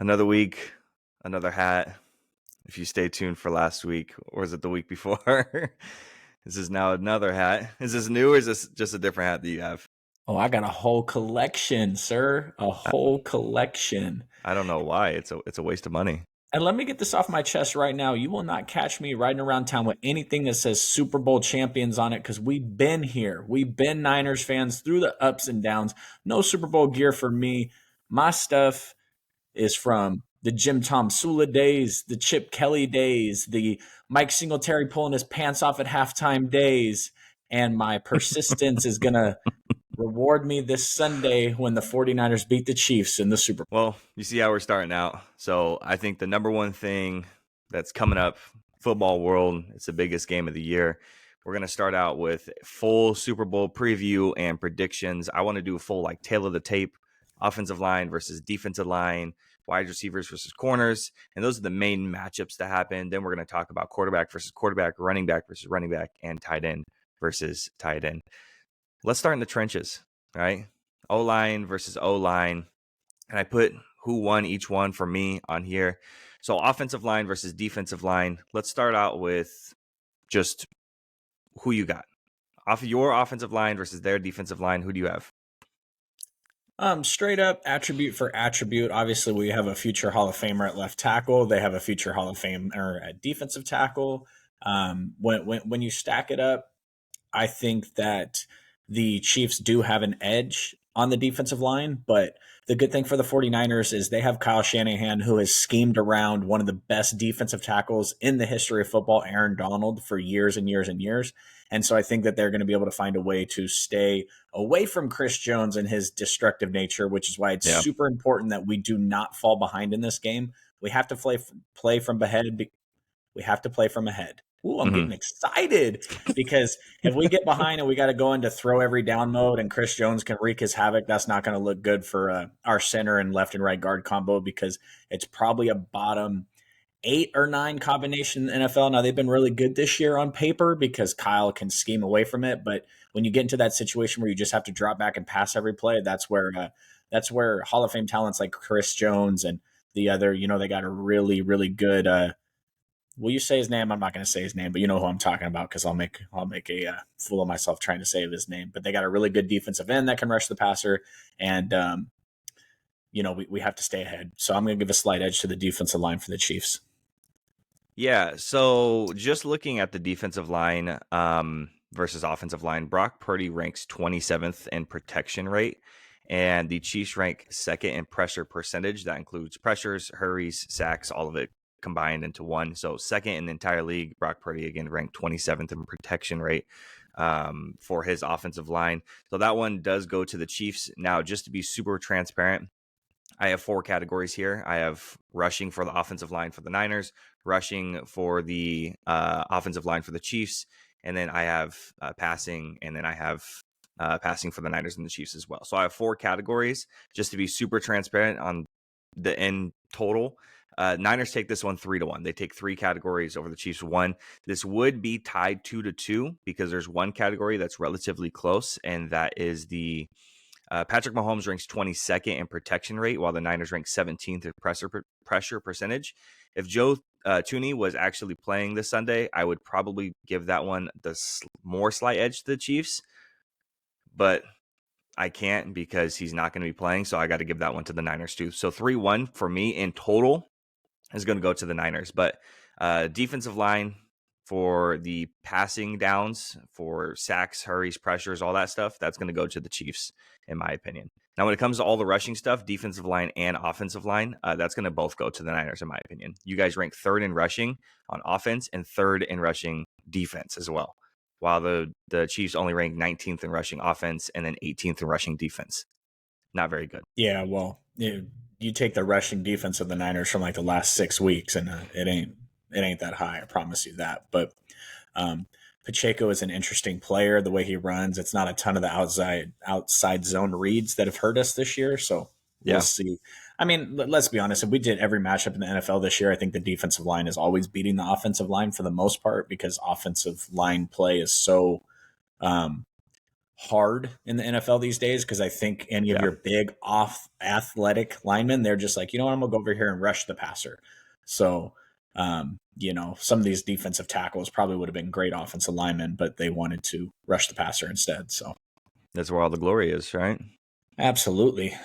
Another week, another hat. If you stay tuned for last week, or was it the week before? This is now another hat. Is this new or is this just a different hat that you have? Oh, I got a whole collection, sir. A I, whole collection. I don't know why. It's a waste of money. And let me get this off my chest right now. You will not catch me riding around town with anything that says Super Bowl champions on it because we've been here. We've been Niners fans through the ups and downs. No Super Bowl gear for me. My stuff is from the Jim Tom Sula days, the Chip Kelly days, the Mike Singletary pulling his pants off at halftime days. And my persistence is going to reward me this Sunday when the 49ers beat the Chiefs in the Super Bowl. Well, you see how we're starting out. So I think the number one thing that's coming up, football world, it's the biggest game of the year. We're going to start out with full Super Bowl preview and predictions. I want to do a full tail of the tape, offensive line versus defensive line, wide receivers versus corners. And those are the main matchups that happen. Then we're going to talk about quarterback versus quarterback, running back versus running back, and tight end versus tight end. Let's start in the trenches, right? O-line versus O-line. And I put who won each one for me on here. So offensive line versus defensive line. Let's start out with just who you got. Off of your offensive line versus their defensive line, who do you have? Straight up attribute for attribute. Obviously, we have a future Hall of Famer at left tackle. They have a future Hall of Famer at defensive tackle. When you stack it up, I think that the Chiefs do have an edge on the defensive line, but the good thing for the 49ers is they have Kyle Shanahan, who has schemed around one of the best defensive tackles in the history of football, Aaron Donald, for years and years and years. And so I think that they're going to be able to find a way to stay away from Chris Jones and his destructive nature, which is why it's super important that we do not fall behind in this game. We have to play from ahead. We have to play from ahead. Ooh, I'm getting excited because if we get behind and we got to go into throw every down mode and Chris Jones can wreak his havoc, that's not going to look good for our center and left and right guard combo because it's probably a bottom 8 or 9 combination in the NFL. Now, they've been really good this year on paper because Kyle can scheme away from it. But when you get into that situation where you just have to drop back and pass every play, that's where Hall of Fame talents like Chris Jones and the other, they got a really, really good will you say his name? I'm not going to say his name, but you know who I'm talking about because I'll make a fool of myself trying to say his name. But they got a really good defensive end that can rush the passer, and we have to stay ahead. So I'm going to give a slight edge to the defensive line for the Chiefs. Yeah, so just looking at the defensive line versus offensive line, Brock Purdy ranks 27th in protection rate, and the Chiefs rank second in pressure percentage. That includes pressures, hurries, sacks, all of it combined into one. So second in the entire league. Brock Purdy again ranked 27th in protection rate for his offensive line. So that one does go to the Chiefs. Now, just to be super transparent, I have 4 categories here. I have rushing for the offensive line for the Niners, rushing for the offensive line for the Chiefs, and then I have passing, and then I have passing for the Niners and the Chiefs as well. So I have 4 categories just to be super transparent on the end total. Niners take this one 3-1. They take 3 categories over the Chiefs 1. This would be tied 2-2 because there's one category that's relatively close, and that is the Patrick Mahomes ranks 22nd in protection rate, while the Niners rank 17th in pressure percentage. If Joe Thuney was actually playing this Sunday, I would probably give that one the more slight edge to the Chiefs, but I can't because he's not going to be playing, so I got to give that one to the Niners too. So 3-1 for me in total is going to go to the Niners. But defensive line for the passing downs, for sacks, hurries, pressures, all that stuff, that's going to go to the Chiefs, in my opinion. Now, when it comes to all the rushing stuff, defensive line and offensive line, that's going to both go to the Niners, in my opinion. You guys rank 3rd in rushing on offense and 3rd in rushing defense as well, while the Chiefs only rank 19th in rushing offense and then 18th in rushing defense. Not very good. Yeah, well, you take the rushing defense of the Niners from the last 6 weeks, and it ain't that high. I promise you that. But Pacheco is an interesting player. The way he runs, it's not a ton of the outside zone reads that have hurt us this year. So we'll see. I mean, let's be honest. If we did every matchup in the NFL this year, I think the defensive line is always beating the offensive line for the most part because offensive line play is so hard in the NFL these days because I think any of Yeah, your big off athletic linemen, they're just like, you know what, I'm gonna go over here and rush the passer. So, some of these defensive tackles probably would have been great offensive linemen, but they wanted to rush the passer instead. So, that's where all the glory is, right? absolutely.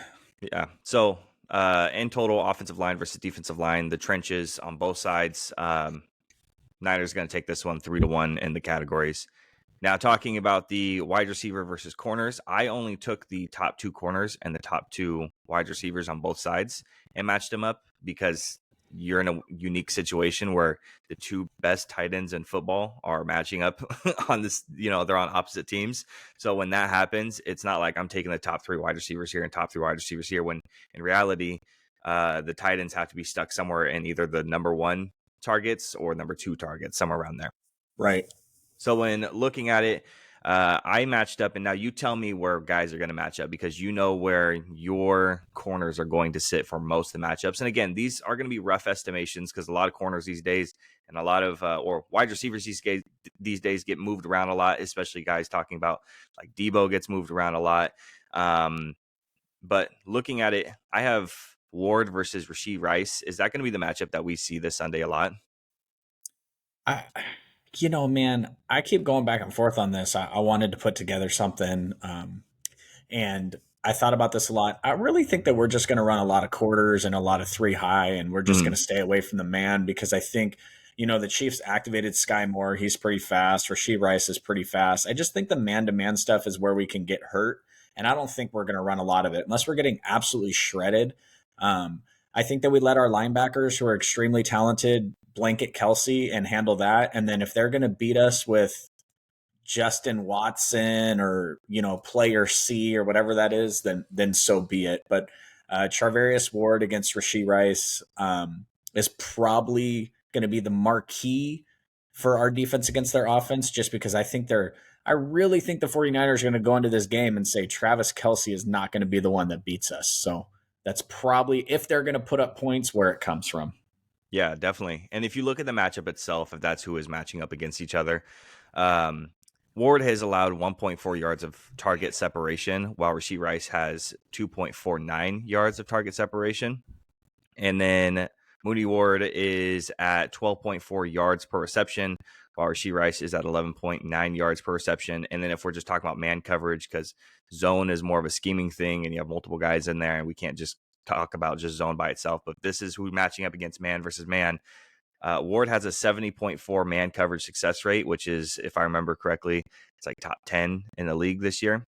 Yeah. So, in total, offensive line versus defensive line, the trenches on both sides. Niners going to take this one 3-1 in the categories. Now, talking about the wide receiver versus corners, I only took the top two corners and the top two wide receivers on both sides and matched them up because you're in a unique situation where the two best tight ends in football are matching up on this, they're on opposite teams. So when that happens, it's not like I'm taking the top three wide receivers here and top three wide receivers here, when in reality, the tight ends have to be stuck somewhere in either the number one targets or number two targets, somewhere around there. Right. So when looking at it, I matched up, and now you tell me where guys are going to match up because you know where your corners are going to sit for most of the matchups. And again, these are going to be rough estimations because a lot of corners these days and a lot of or wide receivers these days get moved around a lot, especially guys talking about like Debo gets moved around a lot. But looking at it, I have Ward versus Rashee Rice. Is that going to be the matchup that we see this Sunday a lot? I, man, I keep going back and forth on this. I wanted to put together something. And I thought about this a lot. I really think that we're just going to run a lot of quarters and a lot of three high, and we're just going Mm, to stay away from the man because I think, the Chiefs activated Sky Moore. He's pretty fast. Rasheed Rice is pretty fast. I just think the man to man stuff is where we can get hurt. And I don't think we're going to run a lot of it unless we're getting absolutely shredded. I think that we let our linebackers, who are extremely talented, blanket Kelsey and handle that. And then if they're going to beat us with Justin Watson or player C or whatever that is, then so be it. But Charvarius Ward against Rashee Rice is probably going to be the marquee for our defense against their offense, just because I really think the 49ers are going to go into this game and say Travis Kelsey is not going to be the one that beats us. So that's probably, if they're going to put up points, where it comes from. yeah, definitely. And if you look at the matchup itself, if that's who is matching up against each other, um, Ward has allowed 1.4 yards of target separation, while Rashee Rice has 2.49 yards of target separation. And then Mooney Ward is at 12.4 yards per reception, while Rashee Rice is at 11.9 yards per reception. And then if we're just talking about man coverage, because zone is more of a scheming thing and you have multiple guys in there, and we can't just talk about just zone by itself, but this is who matching up against man versus man. Ward has a 70.4 man coverage success rate, which is, if I remember correctly, it's like top 10 in the league this year.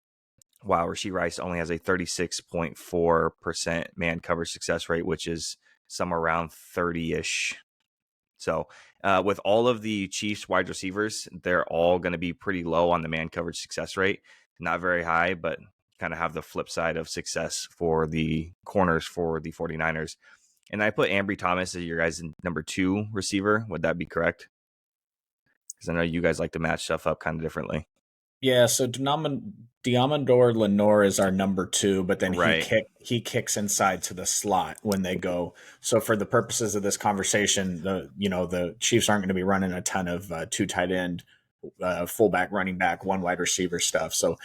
While Rashee Rice only has a 36.4% man coverage success rate, which is somewhere around 30-ish. So with all of the Chiefs wide receivers, they're all going to be pretty low on the man coverage success rate. Not very high, but kind of have the flip side of success for the corners for the 49ers. And I put Ambry Thomas as your guys' number two receiver. Would that be correct? Because I know you guys like to match stuff up kind of differently. Yeah, so Diamondor Lenore is our number two, but then he Right. kick he kicks inside to the slot when they go. So for the purposes of this conversation, the Chiefs aren't going to be running a ton of two tight end, fullback, running back, one wide receiver stuff. So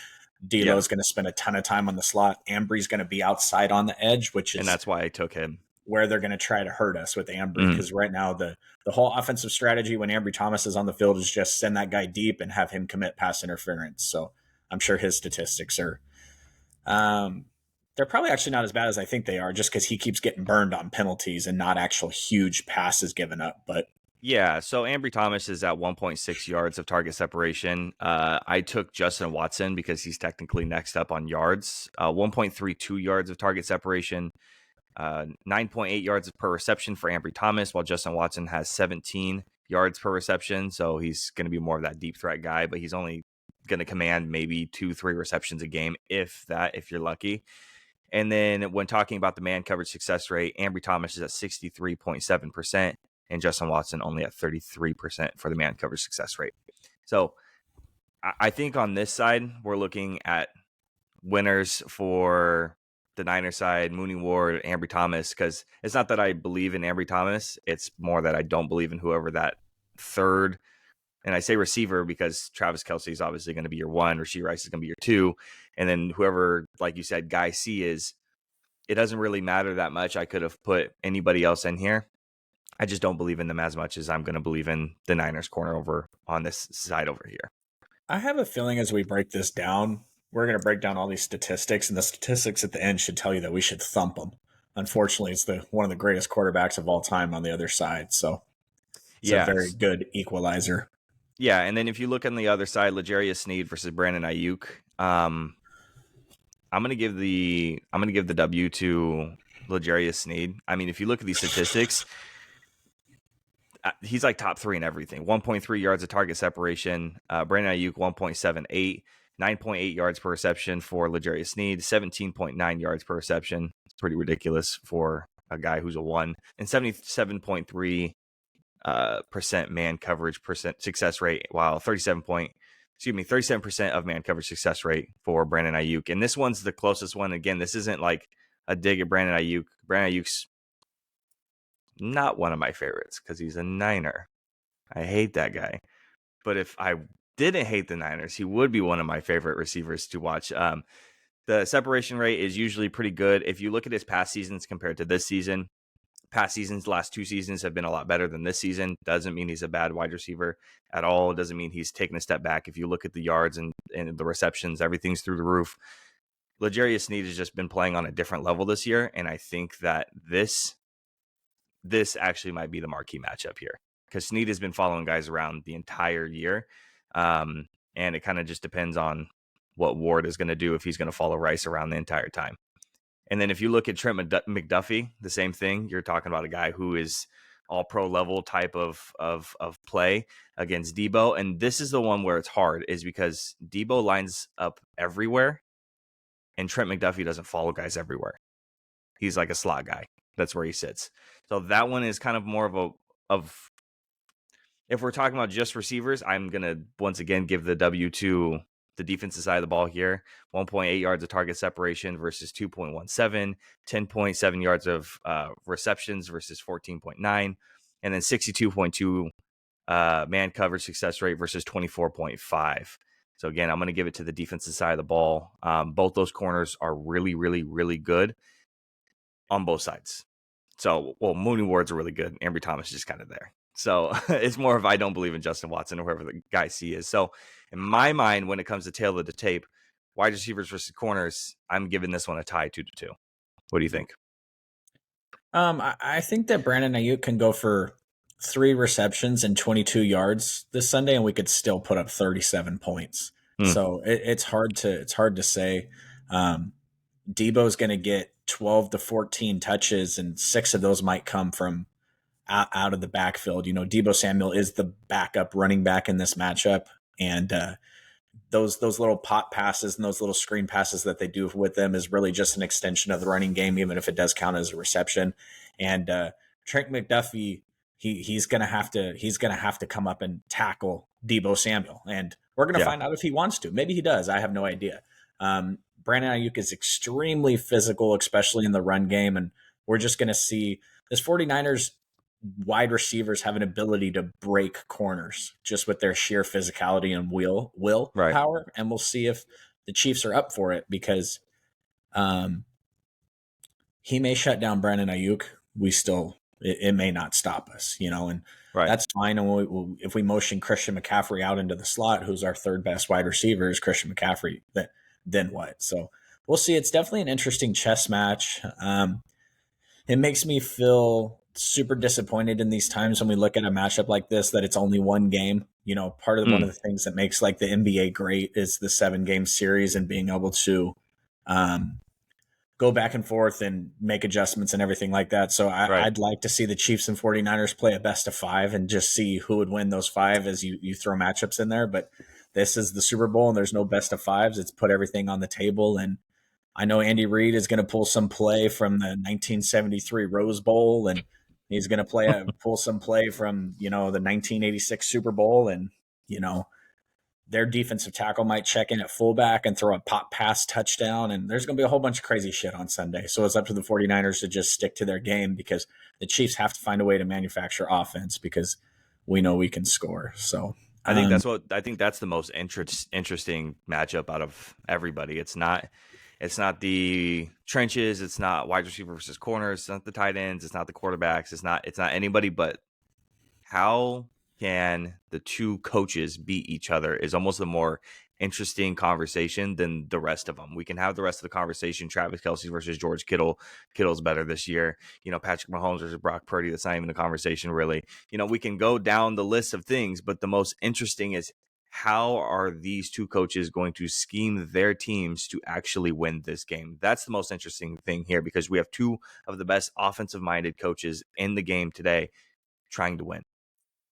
D'Lo Yep. is going to spend a ton of time on the slot. Ambry's going to be outside on the edge, which And is that's why I took him. where they're going to try to hurt us with Ambry, Mm. because right now the whole offensive strategy when Ambry Thomas is on the field is just send that guy deep and have him commit pass interference. So I'm sure his statistics are um, they're probably actually not as bad as I think they are, just because he keeps getting burned on penalties and not actual huge passes given up. But Yeah, so Ambry Thomas is at 1.6 yards of target separation. I took Justin Watson because he's technically next up on yards. 1.32 yards of target separation. 9.8 yards per reception for Ambry Thomas, while Justin Watson has 17 yards per reception. So he's going to be more of that deep threat guy, but he's only going to command maybe 2-3 receptions a game, if that, if you're lucky. And then when talking about the man coverage success rate, Ambry Thomas is at 63.7%, and Justin Watson only at 33% for the man coverage success rate. So I think on this side, we're looking at winners for the Niners side, Mooney Ward, Ambry Thomas, because it's not that I believe in Ambry Thomas. It's more that I don't believe in whoever that third And I say receiver because Travis Kelce is obviously going to be your one, Rashee Rice is going to be your two, and then whoever, like you said, Guy C is. It doesn't really matter that much. I could have put anybody else in here. I just don't believe in them as much as I'm going to believe in the Niners corner over on this side over here. I have a feeling as we break this down, we're going to break down all these statistics, and the statistics at the end should tell you that we should thump them. Unfortunately, it's one of the greatest quarterbacks of all time on the other side, so it's a Yeah, very good equalizer. yeah. And then if you look on the other side, L'Jarius Sneed versus Brandon Ayuk. I'm gonna give the W to L'Jarius Sneed. I mean, if you look at these statistics, he's like top 3 in everything. 1.3 yards of target separation. Brandon Ayuk 1.78, 9.8 yards per reception for L'Jarius Sneed, 17.9 yards per reception. It's pretty ridiculous for a guy who's a 1, and 77.3 percent man coverage percent success rate, while 37% of man coverage success rate for Brandon Ayuk. And this one's the closest one. Again, this isn't like a dig at Brandon Ayuk. Brandon Ayuk's not one of my favorites because he's a Niner. I hate that guy. But if I didn't hate the Niners, he would be one of my favorite receivers to watch. The separation rate is usually pretty good. If you look at his past seasons compared to this season, past seasons, last 2 seasons have been a lot better than this season. Doesn't mean he's a bad wide receiver at all. It doesn't mean he's taken a step back. If you look at the yards and the receptions, everything's through the roof. L'Jarius Sneed has just been playing on a different level this year, and I think that this actually might be the marquee matchup here because Sneed has been following guys around the entire year, and it kind of just depends on what Ward is going to do if he's going to follow Rice around the entire time. And then if you look at Trent McDuffie, the same thing. You're talking about a guy who is all pro level type of play against Debo. And this is the one where it's hard, is because Debo lines up everywhere and Trent McDuffie doesn't follow guys everywhere. He's like a slot guy. That's where he sits. So that one is kind of more of if we're talking about just receivers, I'm going to once again give the W to the defensive side of the ball here. 1.8 yards of target separation versus 2.17, 10.7 yards of receptions versus 14.9, and then 62.2 man coverage success rate versus 24.5. So again, I'm going to give it to the defensive side of the ball. Both those corners are really, really, really good on both sides. So, well, Mooney Ward's are really good. Ambry Thomas is just kind of there. So it's more of I don't believe in Justin Watson or whoever the guy C is. So in my mind, when it comes to tail of the tape, wide receivers versus corners, I'm giving this one a tie 2-2. What do you think? I think that Brandon Ayuk can go for 3 receptions and 22 yards this Sunday, and we could still put up 37 points. So it's hard to say. Debo's going to get 12 to 14 touches, and 6 of those might come from out of the backfield. You know, Debo Samuel is the backup running back in this matchup, and those little pot passes and those little screen passes that they do with them is really just an extension of the running game, even if it does count as a reception. And Trent McDuffie, he's gonna have to come up and tackle Debo Samuel, and we're gonna find out if he wants to. Maybe he does. I have no idea. Brandon Ayuk is extremely physical, especially in the run game, and we're just gonna see this 49ers wide receivers have an ability to break corners just with their sheer physicality and will Right. power. And we'll see if the Chiefs are up for it, because he may shut down Brandon Ayuk. It may not stop us, and that's fine. And if we motion Christian McCaffrey out into the slot, who's our third best wide receiver is Christian McCaffrey, then what? So we'll see. It's definitely an interesting chess match. It makes me feel super disappointed in these times when we look at a matchup like this, that it's only one game. One of the things that makes like the NBA great is the 7-game series and being able to go back and forth and make adjustments and everything like that. So I'd like to see the Chiefs and 49ers play a best of 5 and just see who would win those 5 as you throw matchups in there. But this is the Super Bowl and there's no best of 5s. It's put everything on the table. And I know Andy Reid is going to pull some play from the 1973 Rose Bowl, and he's going to pull some play from, the 1986 Super Bowl. And, their defensive tackle might check in at fullback and throw a pop pass touchdown. And there's going to be a whole bunch of crazy shit on Sunday. So it's up to the 49ers to just stick to their game, because the Chiefs have to find a way to manufacture offense, because we know we can score. So Um, I think that's the most interesting matchup out of everybody. It's not the trenches, it's not wide receiver versus corners, it's not the tight ends, it's not the quarterbacks, it's not anybody but how can the two coaches beat each other is almost a more interesting conversation than the rest of them. We can have the rest of the conversation. Travis Kelce versus George Kittle. Kittle's better this year. Patrick Mahomes versus Brock Purdy. That's not even a conversation, really. We can go down the list of things, but the most interesting is how are these two coaches going to scheme their teams to actually win this game? That's the most interesting thing here because we have two of the best offensive minded coaches in the game today trying to win.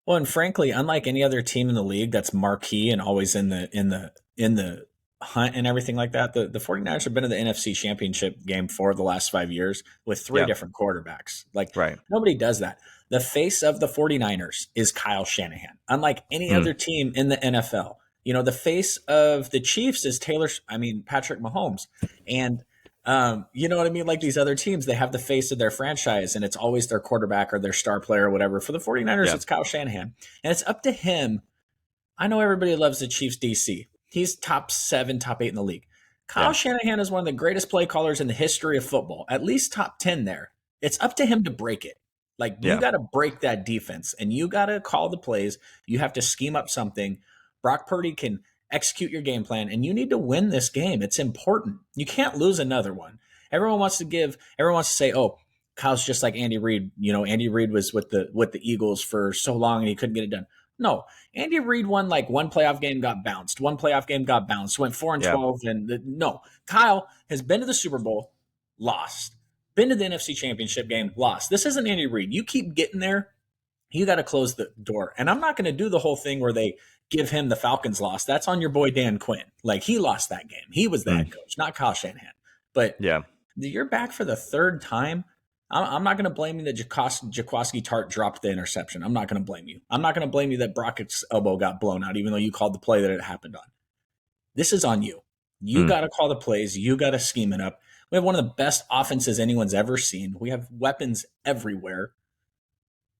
Well, and frankly, unlike any other team in the league that's marquee and always in the hunt and everything like that, the 49ers have been in the NFC Championship game for the last 5 years with three Yeah, different quarterbacks. Like right. nobody does that. The face of the 49ers is Kyle Shanahan. Unlike any Mm, other team in the NFL. The face of the Chiefs is Patrick Mahomes. And you know what I mean? Like these other teams, they have the face of their franchise and it's always their quarterback or their star player or whatever. For the 49ers, yeah, it's Kyle Shanahan. And it's up to him. I know everybody loves the Chiefs DC. He's top 7, top 8 in the league. Kyle yeah, Shanahan is one of the greatest play callers in the history of football, at least top 10 there. It's up to him to break it. Like you yeah. got to break that defense and you got to call the plays. You have to scheme up something. Brock Purdy can execute your game plan and you need to win this game. It's important. You can't lose another one. Everyone wants to say, "Oh, Kyle's just like Andy Reid." Andy Reid was with the Eagles for so long and he couldn't get it done. No, Andy Reid won like one playoff game, got bounced. One playoff game got bounced. Went 4-12, no. Kyle has been to the Super Bowl, lost. Been to the NFC Championship game, lost. This isn't Andy Reid. You keep getting there, you got to close the door. And I'm not going to do the whole thing where they give him the Falcons loss. That's on your boy Dan Quinn. Like he lost that game. He was the Mm, head coach, not Kyle Shanahan. But yeah, you're back for the third time. I'm not going to blame you that Jaquaski Tart dropped the interception. I'm not going to blame you. I'm not going to blame you that Brockett's elbow got blown out, even though you called the play that it happened on. This is on you. You mm, got to call the plays. You got to scheme it up. We have one of the best offenses anyone's ever seen. We have weapons everywhere.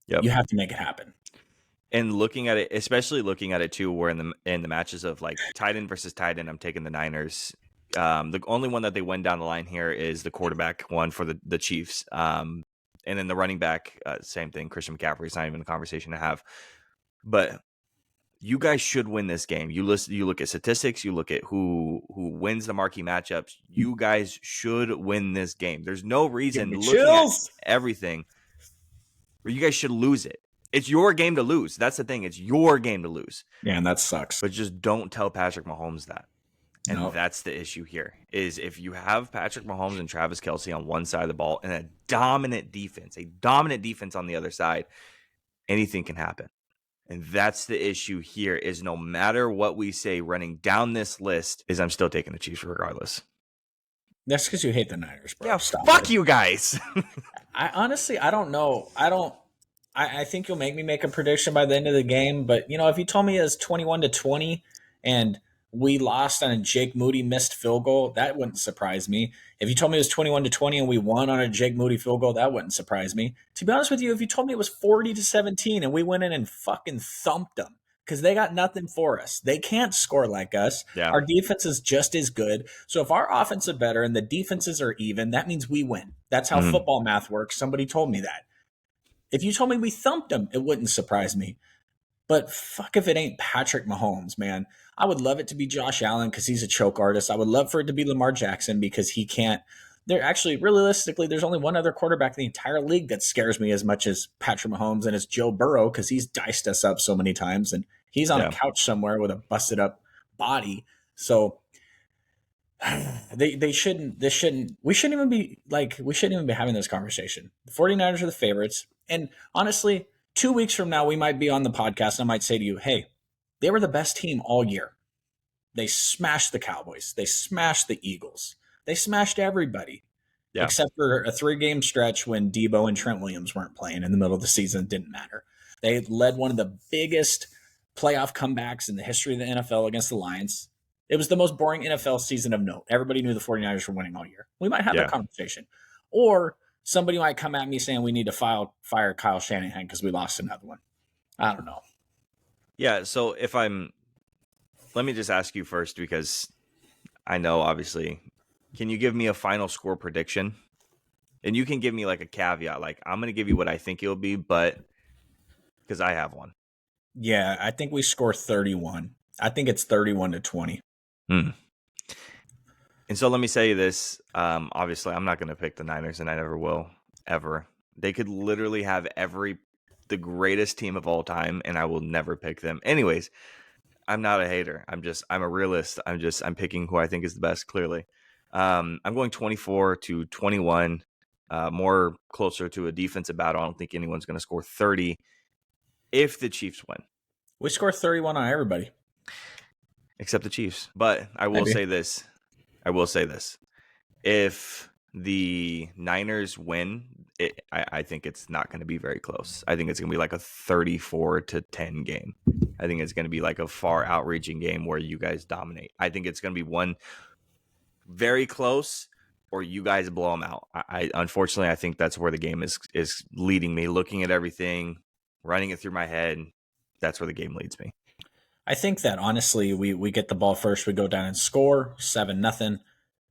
yep. You have to make it happen. And looking at it, especially looking at it too, where in the matches of like tight end versus tight end, I'm taking the Niners. The only one that they win down the line here is the quarterback one for the Chiefs. And then the running back, same thing. Christian McCaffrey is not even a conversation to have. But you guys should win this game. You look at statistics, you look at who wins the marquee matchups. You guys should win this game. There's no Give reason me looking at chills. everything where you guys should lose it. It's your game to lose. That's the thing. It's your game to lose. Yeah, and that sucks. But just don't tell Patrick Mahomes that. And No, that's the issue here is if you have Patrick Mahomes and Travis Kelce on one side of the ball and a dominant defense on the other side, anything can happen. And that's the issue here is no matter what we say running down this list is I'm still taking the Chiefs regardless. that's because you hate the Niners, bro. Yeah, Stop fuck it. you guys. I honestly, I don't know. I think you'll make me make a prediction by the end of the game. But if you told me it was 21-20 and we lost on a Jake Moody missed field goal, that wouldn't surprise me. If you told me it was 21-20 and we won on a Jake Moody field goal, that wouldn't surprise me. To be honest with you, if you told me it was 40-17 and we went in and fucking thumped them because they got nothing for us, they can't score like us. Yeah. Our defense is just as good. So if our offense is better and the defenses are even, that means we win. That's how Mhm. football math works. Somebody told me that. If you told me we thumped them, it wouldn't surprise me. But fuck if it ain't Patrick Mahomes, man. I would love it to be Josh Allen because he's a choke artist. I would love for it to be Lamar Jackson because he can't. There actually, realistically, there's only one other quarterback in the entire league that scares me as much as Patrick Mahomes, and it's Joe Burrow because he's diced us up so many times, and he's on a Yeah. couch somewhere with a busted up body. So they shouldn't this shouldn't we shouldn't even be having this conversation. The 49ers are the favorites. And honestly, 2 weeks from now we might be on the podcast and I might say to you, hey, they were the best team all year. They smashed the Cowboys. They smashed the Eagles. They smashed everybody. Yeah. Except for a 3-game stretch when Debo and Trent Williams weren't playing in the middle of the season. It didn't matter. They led one of the biggest playoff comebacks in the history of the NFL against the Lions. It was the most boring NFL season of note. Everybody knew the 49ers were winning all year. We might have that Yeah. conversation. Or somebody might come at me saying we need to fire Kyle Shanahan because we lost another one. I don't know. Yeah. So let me just ask you first because I know obviously. Can you give me a final score prediction? And you can give me like a caveat, like I'm going to give you what I think it'll be, but because I have one. Yeah, I think we score 31. I think it's 31 to 20. Hmm. And so let me say this. Obviously, I'm not going to pick the Niners, and I never will, ever. They could literally have the greatest team of all time, and I will never pick them. Anyways, I'm not a hater. I'm a realist. I'm picking who I think is the best, clearly. I'm going 24-21, more closer to a defensive battle. I don't think anyone's going to score 30 if the Chiefs win, We score 31 on everybody. except the Chiefs. But I will Maybe. say this. I will say this. If the Niners win, I think it's not going to be very close. I think it's going to be like a 34-10 game. I think it's going to be like a far outreaching game where you guys dominate. I think it's going to be one very close or you guys blow them out. I unfortunately I think that's where the game is leading me. Looking at everything, running it through my head, that's where the game leads me. I think that honestly, we get the ball first, we go down and score 7-0.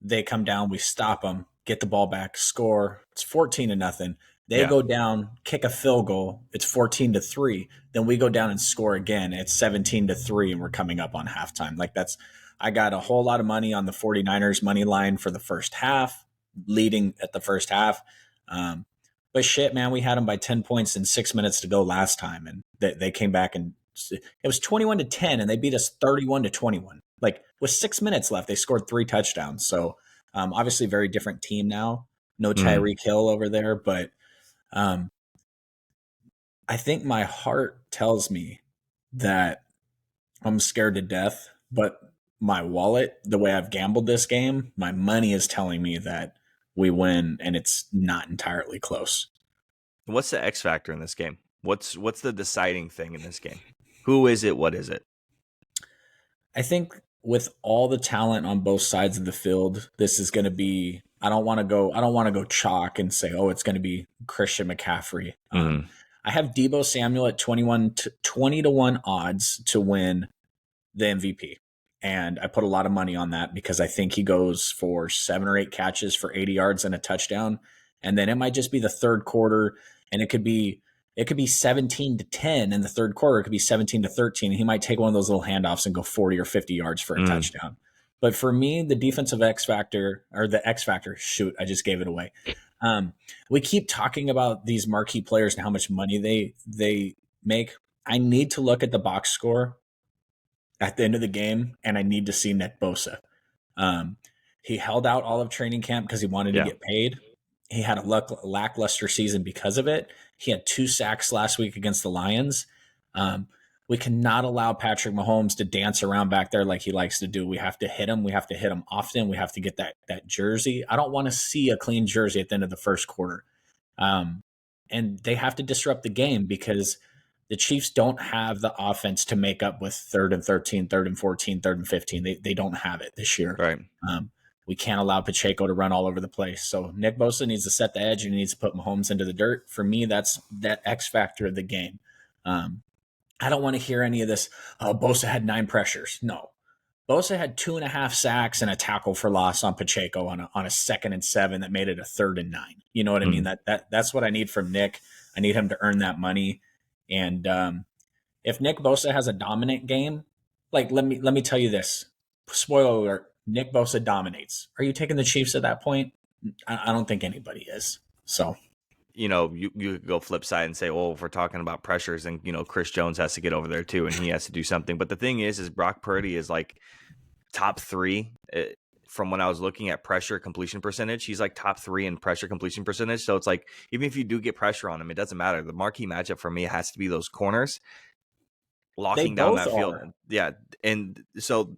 They come down, we stop them, get the ball back, score. It's 14-0. They Yeah. go down, kick a field goal. It's 14-3. Then we go down and score again. It's 17-3, and we're coming up on halftime. Like that's, I got a whole lot of money on the 49ers money line for the first half, leading at the first half. But shit, man, we had them by 10 points in 6 minutes to go last time, and they came back and it was 21-10, and they beat us 31-21. Like with 6 minutes left, they scored 3 touchdowns. So obviously, very different team now. No Mm. Tyreek Hill over there, but um, I think my heart tells me that I'm scared to death. But my wallet, the way I've gambled this game, my money is telling me that we win, and it's not entirely close. What's the X factor in this game? What's the deciding thing in this game? Who is it? What is it? I think with all the talent on both sides of the field, this is going to be. I don't want to go. I don't want to go chalk and say, "Oh, it's going to be Christian McCaffrey." Mm-hmm. I have Debo Samuel at 20 to 1 odds to win the MVP, and I put a lot of money on that because I think he goes for 7 or 8 catches for 80 yards and a touchdown, and then it might just be the third quarter, and it could be 17-10 in the third quarter. It could be 17-13. And he might take one of those little handoffs and go 40 or 50 yards for a Mm. touchdown. But for me, the defensive X factor or the X factor, shoot, I just gave it away. Um, we keep talking about these marquee players and how much money they make. I need to look at the box score at the end of the game, and I need to see Nick Bosa. Um, he held out all of training camp because he wanted to Yeah. get paid. He had a lackluster season because of it. He had 2 sacks last week against the Lions. Um, we cannot allow Patrick Mahomes to dance around back there like he likes to do. We have to hit him. We have to hit him often. We have to get that jersey. I don't want to see a clean jersey at the end of the first quarter. Um, and they have to disrupt the game because the Chiefs don't have the offense to make up with 3rd and 13, 3rd and 14, 3rd and 15. They don't have it this year. Right. We can't allow Pacheco to run all over the place. So Nick Bosa needs to set the edge and he needs to put Mahomes into the dirt. For me, that's that X factor of the game. I don't want to hear any of this. Oh, Bosa had 9 pressures. No, Bosa had 2.5 sacks and a tackle for loss on Pacheco on a 2nd and 7 that made it a 3rd and 9. You know what I mean? Mm. That's what I need from Nick. I need him to earn that money. And if Nick Bosa has a dominant game, like let me tell you this. Spoiler alert: Nick Bosa dominates. Are you taking the Chiefs at that point? I don't think anybody is. So You could go flip side and say, well, if we're talking about pressures, and Chris Jones has to get over there too, and he has to do something. But the thing is Brock Purdy is like top 3 from when I was looking at pressure completion percentage. He's like top 3 in pressure completion percentage. So it's like even if you do get pressure on him, it doesn't matter. The marquee matchup for me has to be those corners they locking down both that field. are. Yeah, and so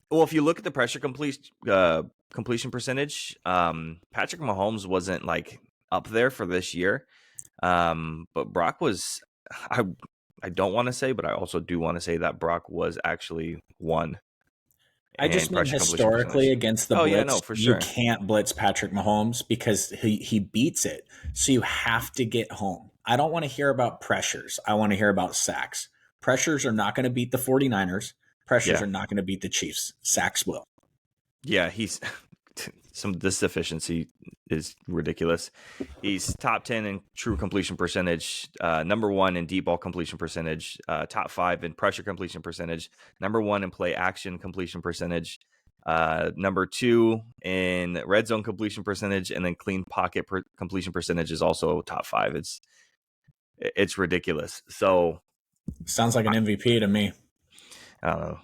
well, if you look at the pressure completion percentage, Patrick Mahomes wasn't like up there for this year. But Brock was. I I don't want to say, but I also do want to say that Brock was actually one I in just mean pressure completion historically percentage. against the Oh yeah, no, blitz, for you sure. can't blitz Patrick Mahomes because he beats it. So you have to get home. I don't want to hear about pressures. I want to hear about sacks. Pressures are not going to beat the 49ers. Pressures Yeah. are not going to beat the Chiefs. Sacks will. Yeah, he's this efficiency is ridiculous. He's top 10 in true completion percentage, number 1 in deep ball completion percentage, top 5 in pressure completion percentage, number 1 in play action completion percentage, number 2 in red zone completion percentage, and then clean pocket completion percentage is also top 5. It's ridiculous. So Sounds like an MVP to me. I don't know.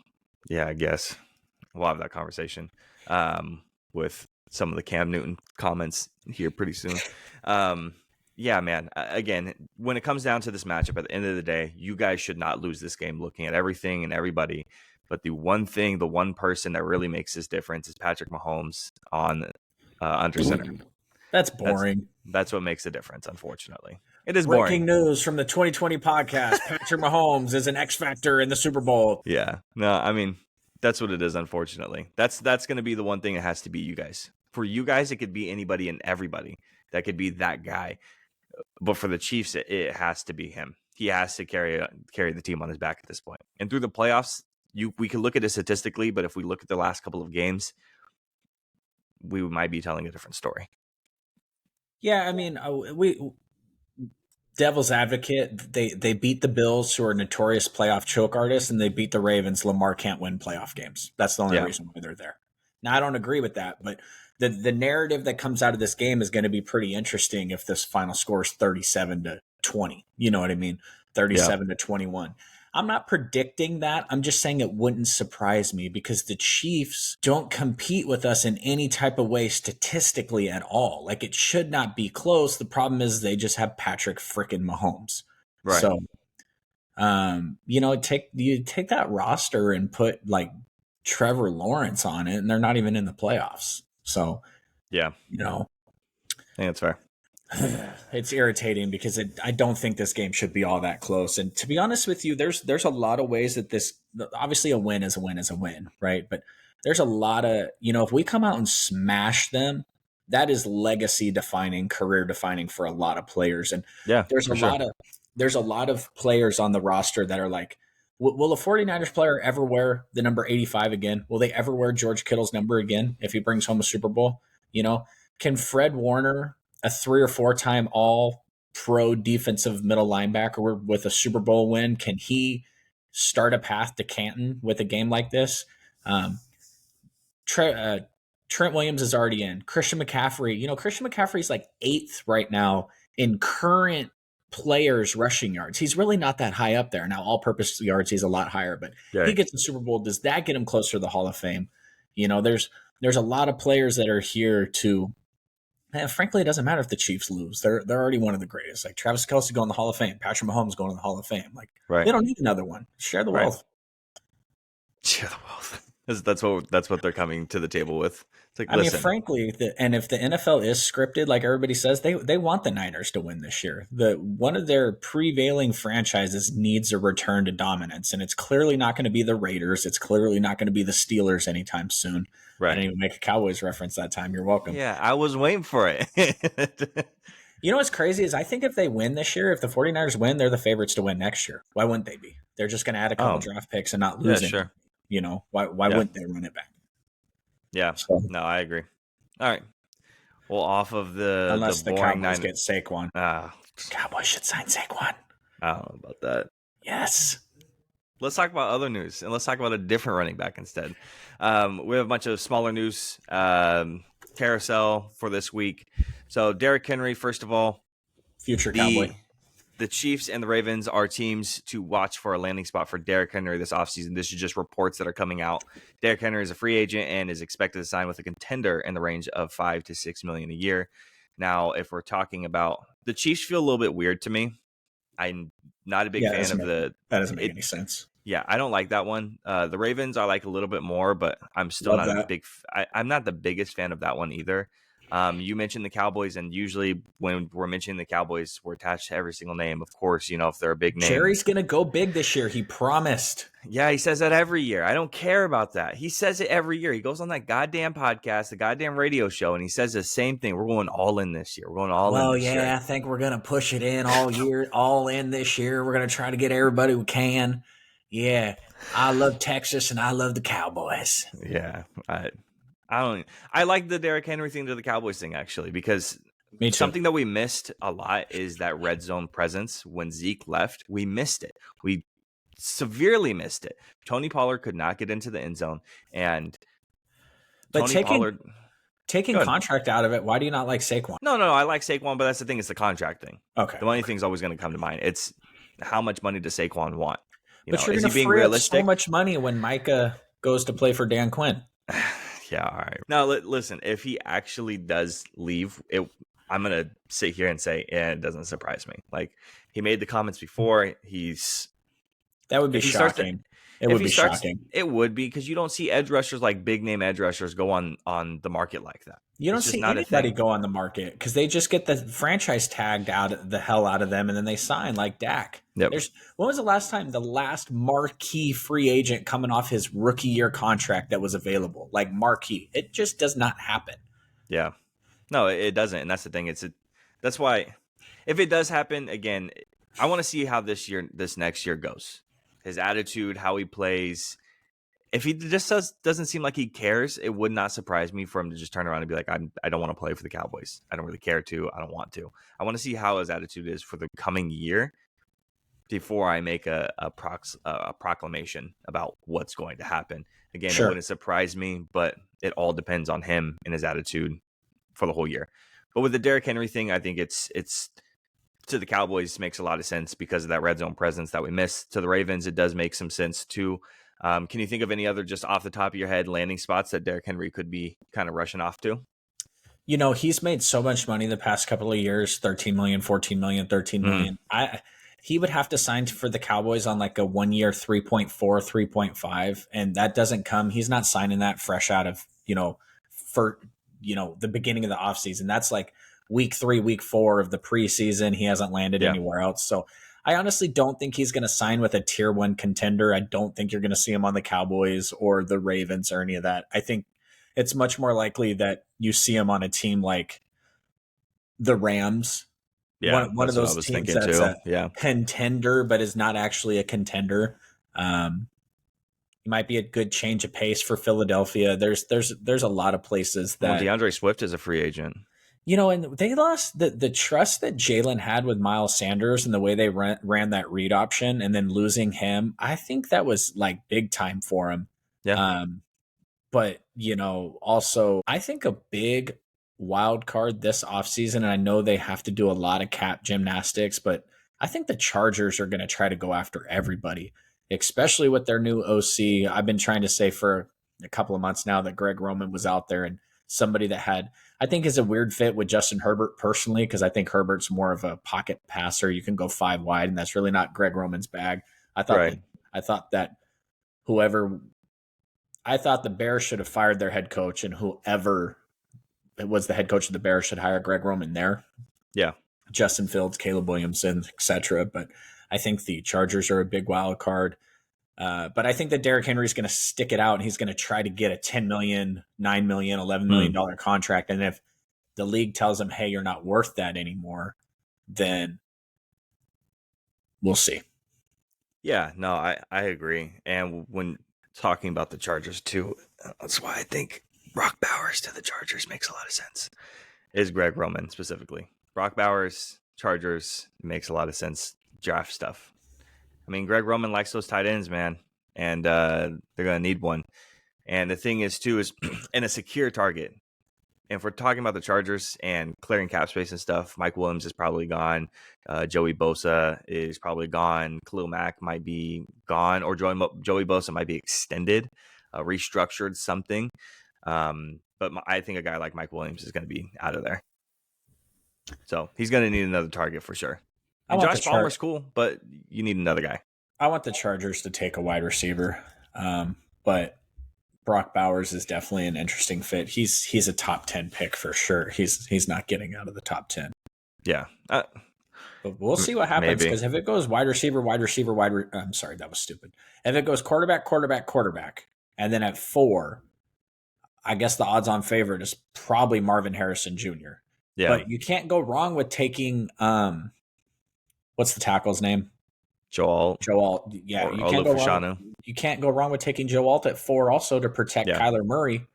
Yeah, I guess we'll have that conversation with some of the Cam Newton comments here pretty soon. Yeah, man. Again, when it comes down to this matchup, at the end of the day, you guys should not lose this game looking at everything and everybody. But the one person that really makes this difference is Patrick Mahomes on under center. That's boring. That's what makes the difference, unfortunately. It is Breaking boring. news from the 2020 podcast. Patrick Mahomes is an X factor in the Super Bowl. Yeah. No, I mean, that's what it is, unfortunately. That's going to be the one thing that has to be you guys. For you guys, it could be anybody and everybody. That could be that guy. But for the Chiefs, it has to be him. He has to carry the team on his back at this point. And through the playoffs, we can look at it statistically, but if we look at the last couple of games, we might be telling a different story. Yeah, I mean, devil's advocate, they beat the Bills, who are notorious playoff choke artists, and they beat the Ravens. Lamar can't win playoff games. That's the only reason why they're there. Now, I don't agree with that, but the narrative that comes out of this game is going to be pretty interesting if this final score is 37-20. You know what I mean? 37-21. I'm not predicting that. I'm just saying it wouldn't surprise me because the Chiefs don't compete with us in any type of way statistically at all. Like, it should not be close. The problem is they just have Patrick frickin' Mahomes. Right. So, you take that roster and put like Trevor Lawrence on it, and they're not even in the playoffs. So, yeah, I think that's fair. It's irritating because I don't think this game should be all that close. And to be honest with you, there's a lot of ways that obviously a win is a win is a win, right? But there's a lot of, if we come out and smash them, that is legacy defining, career defining for a lot of players. And there's a lot of players on the roster that are like, will a 49ers player ever wear the number 85 again? Will they ever wear George Kittle's number again if he brings home a Super Bowl? Can Fred Warner, a 3 or 4 time all pro defensive middle linebacker with a Super Bowl win, can he start a path to Canton with a game like this? Trent Williams is already in. Christian McCaffrey, Christian McCaffrey's like 8th right now in current players rushing yards. He's really not that high up there. Now, all-purpose yards, he's a lot higher, but he gets the Super Bowl. Does that get him closer to the Hall of Fame? There's a lot of players that are here to. And frankly, it doesn't matter if the Chiefs lose. They're already one of the greatest. Like Travis Kelce going to the Hall of Fame, Patrick Mahomes going to the Hall of Fame. Like they don't need another one. Share the wealth. Share the wealth. That's what they're coming to the table with. It's like, I mean, frankly, and if the NFL is scripted, like everybody says, they want the Niners to win this year. One of their prevailing franchises needs a return to dominance, and it's clearly not going to be the Raiders. It's clearly not going to be the Steelers anytime soon. Right. I didn't even make a Cowboys reference that time. You're welcome. Yeah, I was waiting for it. What's crazy is I think if they win this year, if the 49ers win, they're the favorites to win next year. Why wouldn't they be? They're just going to add a couple draft picks and not lose it. Sure. Why wouldn't they run it back? Yeah. So, no, I agree. All right. Well, off of unless the boring Cowboys get Saquon. Cowboys should sign Saquon. I don't know about that. Yes. Let's talk about other news, and let's talk about a different running back instead. We have a bunch of smaller news carousel for this week. So Derrick Henry, first of all. Future Cowboy. The Chiefs and the Ravens are teams to watch for a landing spot for Derrick Henry this offseason. This is just reports that are coming out. Derrick Henry is a free agent and is expected to sign with a contender in the range of $5 to $6 million a year. Now, if we're talking about the Chiefs, feel a little bit weird to me. I'm not a big fan of that doesn't make any sense. Yeah, I don't like that one. The Ravens I like a little bit more, but I'm still not a big. I'm not the biggest fan of that one either. You mentioned the Cowboys, and usually when we're mentioning the Cowboys, we're attached to every single name. Of course, if they're a big name. Jerry's gonna go big this year. He promised. Yeah, he says that every year. I don't care about that. He says it every year. He goes on that goddamn podcast, the goddamn radio show, and he says the same thing. We're going all in this year. We're going all in Well, this yeah, year. I think we're gonna push it in all year, all in this year. We're gonna try to get everybody we can. Yeah, I love Texas and I love the Cowboys. Yeah, I don't. I like the Derrick Henry thing to the Cowboys thing actually, because Me too. something that we missed a lot is that red zone presence. When Zeke left, we missed it. We severely missed it. Tony Pollard could not get into the end zone, and But Tony Pollard. taking Good. contract out of it, why do you not like Saquon? No, I like Saquon, but that's the thing. It's the contract thing. Okay, The money okay. thing's always going to come to mind. It's how much money does Saquon want? But you're Is gonna he being free up so realistic? much money when Micah goes to play for Dan Quinn. Yeah, all right. Now, listen, if he actually does leave, I'm going to sit here and say, it doesn't surprise me. Like, he made the comments before. That would be If he starts to, shocking. It if would he be starts, shocking. it would be, because you don't see edge rushers, like big name edge rushers, go on the market like that. You don't It's just see not a anybody thing. go on the market because they just get the franchise tagged out the hell out of them and then they sign like Dak. Yep. When was the last marquee free agent coming off his rookie year contract that was available? Like marquee. It just does not happen. Yeah. No, it doesn't, and that's the thing. That's why, if it does happen again, I want to see how this next year goes. His attitude, how he plays. If he just doesn't seem like he cares, it would not surprise me for him to just turn around and be like, I don't want to play for the Cowboys. I don't really care to. I don't want to. I want to see how his attitude is for the coming year before I make a proclamation about what's going to happen. Again, it Sure. wouldn't surprise me, but it all depends on him and his attitude for the whole year. But with the Derrick Henry thing, I think it's to the Cowboys makes a lot of sense because of that red zone presence that we missed. To the Ravens, it does make some sense too. Can you think of any other, just off the top of your head, landing spots that Derrick Henry could be kind of rushing off to? He's made so much money the past couple of years, 13 million, 14 million, 13 Mm, million. He would have to sign for the Cowboys on like a 1 year 3.4, 3.5, and that doesn't come. He's not signing that fresh out of, for the beginning of the offseason. That's like week 3, week 4 of the preseason. He hasn't landed yeah, anywhere else. So I honestly don't think he's going to sign with a tier 1 contender. I don't think you're going to see him on the Cowboys or the Ravens or any of that. I think it's much more likely that you see him on a team like the Rams, yeah, one of that's what I those was teams thinking that's too. a Yeah. contender but is not actually a contender. It might be a good change of pace for Philadelphia. There's a lot of places Well, that DeAndre Swift is a free agent. and they lost the trust that Jalen had with Miles Sanders and the way they ran that read option, and then losing him. I think that was like big time for him. Yeah. Um, but also I think a big wild card this offseason, and I know they have to do a lot of cap gymnastics, but I think the Chargers are going to try to go after everybody, especially with their new OC. I've been trying to say for a couple of months now that Greg Roman was out there and somebody that I think is a weird fit with Justin Herbert personally, because I think Herbert's more of a pocket passer. You can go 5 wide, and that's really not Greg Roman's bag. I thought Right. that I thought that whoever I thought the Bears should have fired their head coach, and whoever was the head coach of the Bears should hire Greg Roman there. Yeah. Justin Fields, Caleb Williamson, etc. But I think the Chargers are a big wild card. But I think that Derrick Henry is going to stick it out, and he's going to try to get a 10 million, 9 million, $11 million contract. And if the league tells him, hey, you're not worth that anymore, then we'll see. Yeah. No, I agree. And when talking about the Chargers too, that's why I think Brock Bowers to the Chargers makes a lot of sense. Is Greg Roman specifically? Brock Bowers, Chargers, makes a lot of sense. Draft stuff. I mean, Greg Roman likes those tight ends, man, and they're gonna need one. And the thing is, too, is in a secure target. And if we're talking about the Chargers and clearing cap space and stuff, Mike Williams is probably gone. Joey Bosa is probably gone. Khalil Mack might be gone, or Joey Bosa might be extended, restructured, something. But I think a guy like Mike Williams is going to be out of there. So he's going to need another target for sure. And Josh Palmer's cool, but you need another guy. I want the Chargers to take a wide receiver. But Brock Bowers is definitely an interesting fit. He's a top 10 pick for sure. He's not getting out of the top 10. Yeah. But we'll see what happens, Maybe. because if it goes wide receiver, I'm sorry, that was stupid. If it goes quarterback, and then at 4, I guess the odds-on favorite is probably Marvin Harrison Jr. Yeah. But you can't go wrong with taking what's the tackle's name? Joel Joe Alt. Yeah, or Olufashanu. you can't go wrong with taking Joe Alt at 4 also to protect Yeah. Kyler Murray.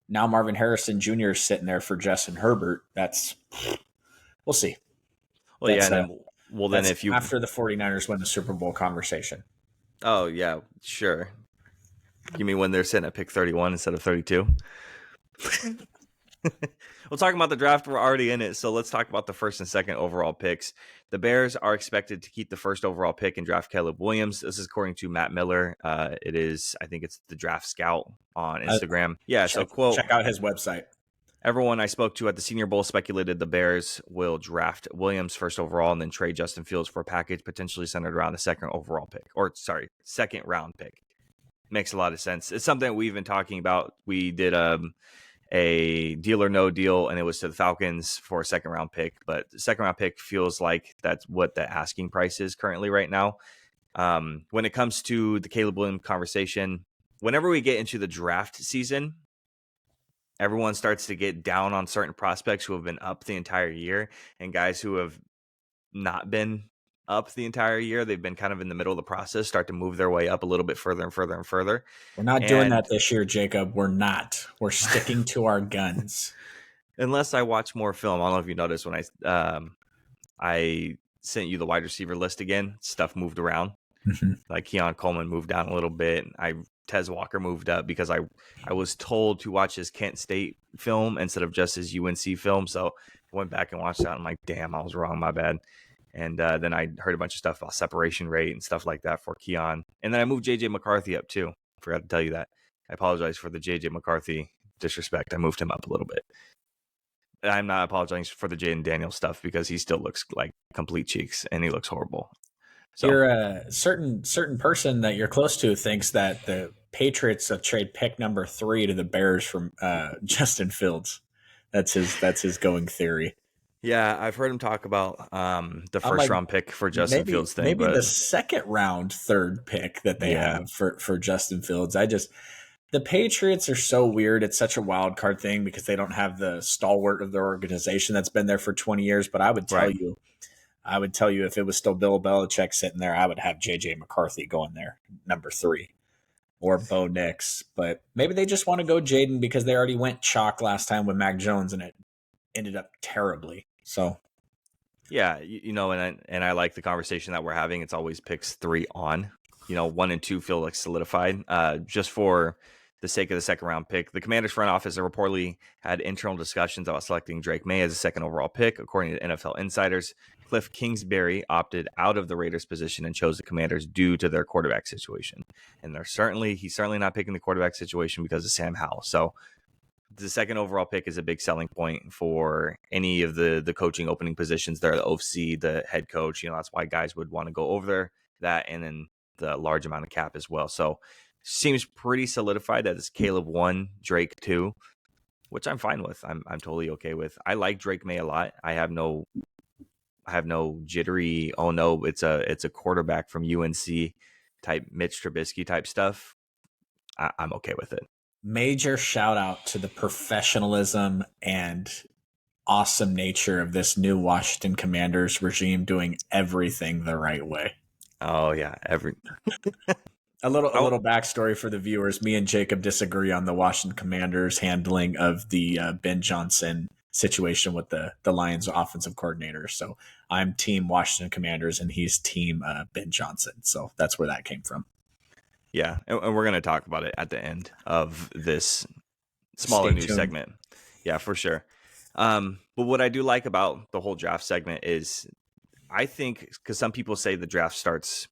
Now Marvin Harrison Jr. is sitting there for Justin Herbert. We'll see. Well, yeah, That's and then then that's if you after the 49ers win the Super Bowl conversation. oh yeah, sure. You mean when they're sitting at pick 31 instead of 32? We'll talk about the draft. We're already in it, so let's talk about the first and second overall picks. The Bears are expected to keep the first overall pick and draft Caleb Williams. This is according to Matt Miller. It is, I think it's the Draft Scout on Uh, Instagram. Yeah, so check quote, out his website. everyone I spoke to at the Senior Bowl speculated the Bears will draft Williams first overall and then trade Justin Fields for a package potentially centered around the second overall pick. Or, sorry, second round pick. Makes a lot of sense. It's something we've been talking about. We did a deal or no deal, and it was to the Falcons for a second round pick. But the second round pick feels like that's what the asking price is currently right now. When it comes to the Caleb Williams conversation, whenever we get into the draft season, everyone starts to get down on certain prospects who have been up the entire year and guys who have not been up the entire year. They've been kind of in the middle of the process, start to move their way up a little bit further and further and further. We're not doing And that this year, Jacob. We're not. We're sticking to our guns. unless I watch more film, I don't know if you noticed when I sent you the wide receiver list again, stuff moved around. Like Keon Coleman moved down a little bit. Tez Walker moved up because I was told to watch his Kent State film instead of just his UNC film. So I went back and watched that. And I'm like, damn, I was wrong. My bad. And then I heard a bunch of stuff about separation rate and stuff like that for Keon. And then I moved JJ McCarthy up too. Forgot to tell you that. I apologize for the JJ McCarthy disrespect. I moved him up a little bit. I'm not apologizing for the Jaden Daniels stuff because he still looks like complete cheeks and he looks horrible. So You're a certain person that you're close to thinks that the Patriots will trade pick number 3 to the Bears from Justin Fields. That's his going theory. yeah, I've heard him talk about the I'm first like, round pick for Justin Fields thing, maybe but the second round third pick that they yeah, have for Justin Fields. The Patriots are so weird. It's such a wild card thing because they don't have the stalwart of their organization that's been there for 20 years. But right. I would tell you if it was still Bill Belichick sitting there, I would have JJ McCarthy going there, number 3, or Bo Nix. But maybe they just want to go Jaden because they already went chalk last time with Mac Jones and it ended up terribly. So Yeah, and I like the conversation that we're having. It's always picks 3 on. 1 and 2 feel like solidified. Just for the sake of the second round pick, the Commanders front office have reportedly had internal discussions about selecting Drake May as a second overall pick. According to NFL insiders, Cliff Kingsbury opted out of the Raiders position and chose the Commanders due to their quarterback situation. And he's certainly not picking the quarterback situation because of Sam Howell. So the second overall pick is a big selling point for any of the coaching opening positions there, the OC, the head coach. That's why guys would want to go over there, that and then the large amount of cap as well. So seems pretty solidified that it's Caleb 1, Drake 2, which I'm fine with. I'm totally okay with. I like Drake May a lot. I have no jittery, oh no, it's a quarterback from UNC type Mitch Trubisky type stuff. I'm okay with it. major shout out to the professionalism and awesome nature of this new Washington Commanders regime doing everything the right way. Oh yeah, A oh little backstory for the viewers. Me and Jacob disagree on the Washington Commanders handling of the Ben Johnson situation with the Lions offensive coordinator. So I'm team Washington Commanders and he's team Ben Johnson. So that's where that came from. yeah, and we're gonna talk about it at the end of this smaller Stay news tuned. segment. Yeah, for sure. But what I do like about the whole draft segment is I think because some people say the draft starts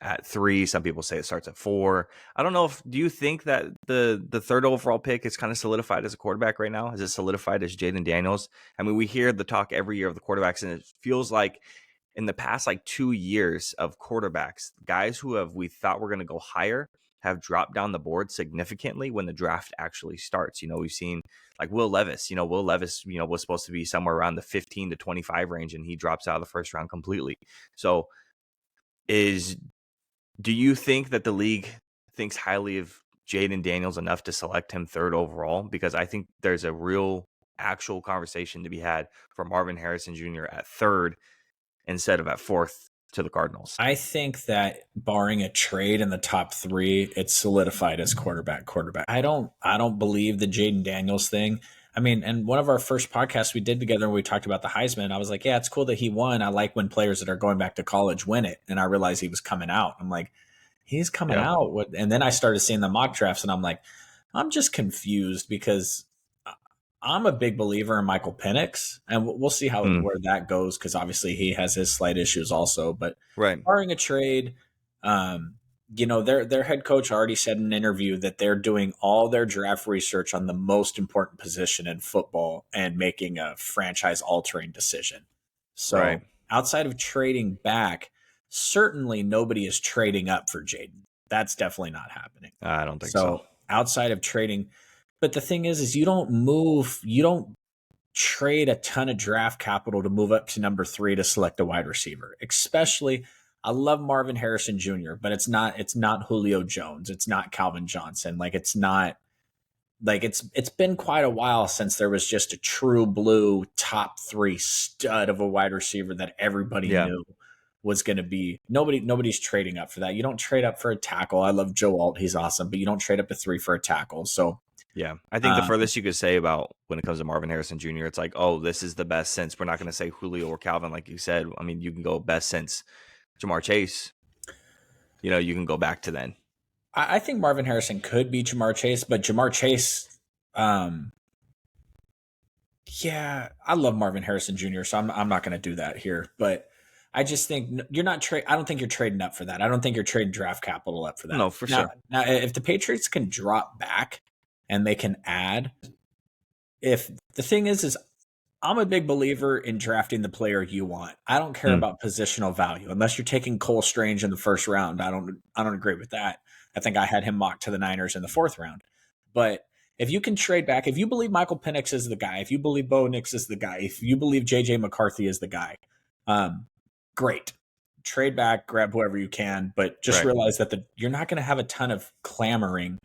at 3, some people say it starts at 4. I don't know do you think that the third overall pick is kind of solidified as a quarterback right now? Is it solidified as Jaden Daniels? I mean, we hear the talk every year of the quarterbacks, and it feels like in the past like 2 years of quarterbacks, guys who we thought were going to go higher have dropped down the board significantly when the draft actually starts. We've seen like Will Levis. Will Levis, was supposed to be somewhere around the 15 to 25 range, and he drops out of the first round completely. So, do you think that the league thinks highly of Jaden Daniels enough to select him third overall? Because I think there's a real actual conversation to be had for Marvin Harrison Jr. at third instead of at fourth to the Cardinals. I think that barring a trade in the top three, it's solidified as quarterback. I don't believe the Jaden Daniels thing. I mean, and one of our first podcasts we did together when we talked about the Heisman, I was like, yeah, it's cool that he won. I like when players that are going back to college win it. And I realized he was coming out. I'm like, he's coming Yeah. out. And then I started seeing the mock drafts and I'm like, I'm just confused because I'm a big believer in Michael Penix, and we'll see how where that goes because obviously he has his slight issues also. But Right. barring a trade, um, their head coach already said in an interview that they're doing all their draft research on the most important position in football and making a franchise altering decision. Right. So outside of trading back, certainly nobody is trading up for Jaden. That's definitely not happening. I don't think so. So outside of trading, but the thing is you don't trade a ton of draft capital to move up to number 3 to select a wide receiver. Especially, I love Marvin Harrison Jr., but it's not Julio Jones, it's not Calvin Johnson. Like it's not like it's been quite a while since there was just a true blue top 3 stud of a wide receiver that everybody Yeah. knew was going to be. Nobody's trading up for that. You don't trade up for a tackle. I love Joe Alt, he's awesome, but you don't trade up to 3 for a tackle. So Yeah. I think the um, furthest you could say about when it comes to Marvin Harrison Jr., it's like, oh, this is the best since. We're not going to say Julio or Calvin, like you said. I mean, you can go best since Jamar Chase. You can go back to then. I think Marvin Harrison could be Jamar Chase, but Jamar Chase, yeah, I love Marvin Harrison Jr., so I'm not going to do that here. But I just think you're not trade. I don't think you're trading up for that. I don't think you're trading draft capital up for that. No, for Now, sure. now, if the Patriots can drop back and they can add, if the thing is I'm a big believer in drafting the player you want. I don't care Mm. about positional value unless you're taking Cole Strange in the first round. I don't agree with that. I think I had him mocked to the Niners in the fourth round. But if you can trade back, if you believe Michael Penix is the guy, if you believe Bo Nix is the guy, if you believe JJ McCarthy is the guy, um, great. Trade back, grab whoever you can, but just Right. realize that you're not going to have a ton of clamoring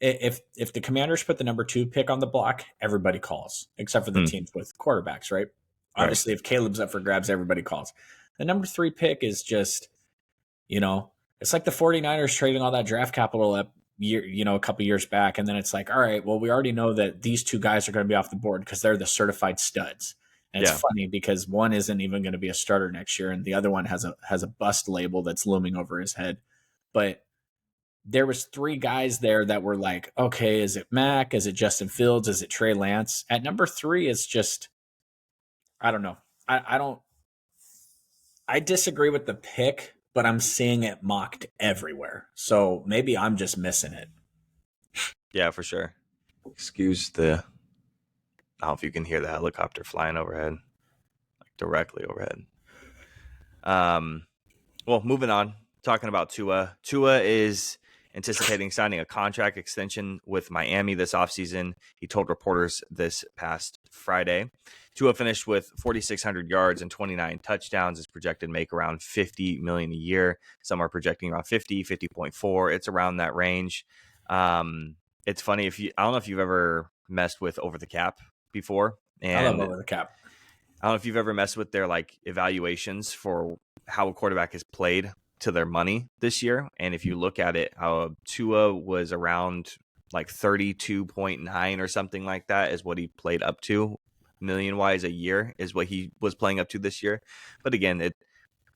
if the Commanders put the number 2 pick on the block, everybody calls, except for the Mm. teams with quarterbacks, right? Right. Obviously, if Caleb's up for grabs, everybody calls. The number 3 pick is just, you know, it's like the 49ers trading all that draft capital up a couple years back, and then it's like, all right, well, we already know that these 2 guys are going to be off the board because they're the certified studs. And it's Yeah. funny because one isn't even going to be a starter next year, and the other one has a bust label that's looming over his head. But there was 3 guys there that were like, okay, is it Mac? Is it Justin Fields? Is it Trey Lance? At number 3 is just, I don't know. I don't, I disagree with the pick, but I'm seeing it mocked everywhere. So maybe I'm just missing it. Yeah, for sure. Excuse the. I don't know if you can hear the helicopter flying overhead, like directly overhead. Well, moving on, talking about Tua. Tua is anticipating signing a contract extension with Miami this offseason. He told reporters this past Friday. Tua finished with 4,600 yards and 29 touchdowns. Is projected to make around $50 million a year. Some are projecting around 50.4. It's around that range. It's funny I don't know if you've ever messed with Over the Cap before, I love and over the cap. I don't know if you've ever messed with their like evaluations for how a quarterback has played to their money this year. And if you look at it, how Tua was around like 32.9 or something like that is what he played up to million wise a year is what he was playing up to this year. But again,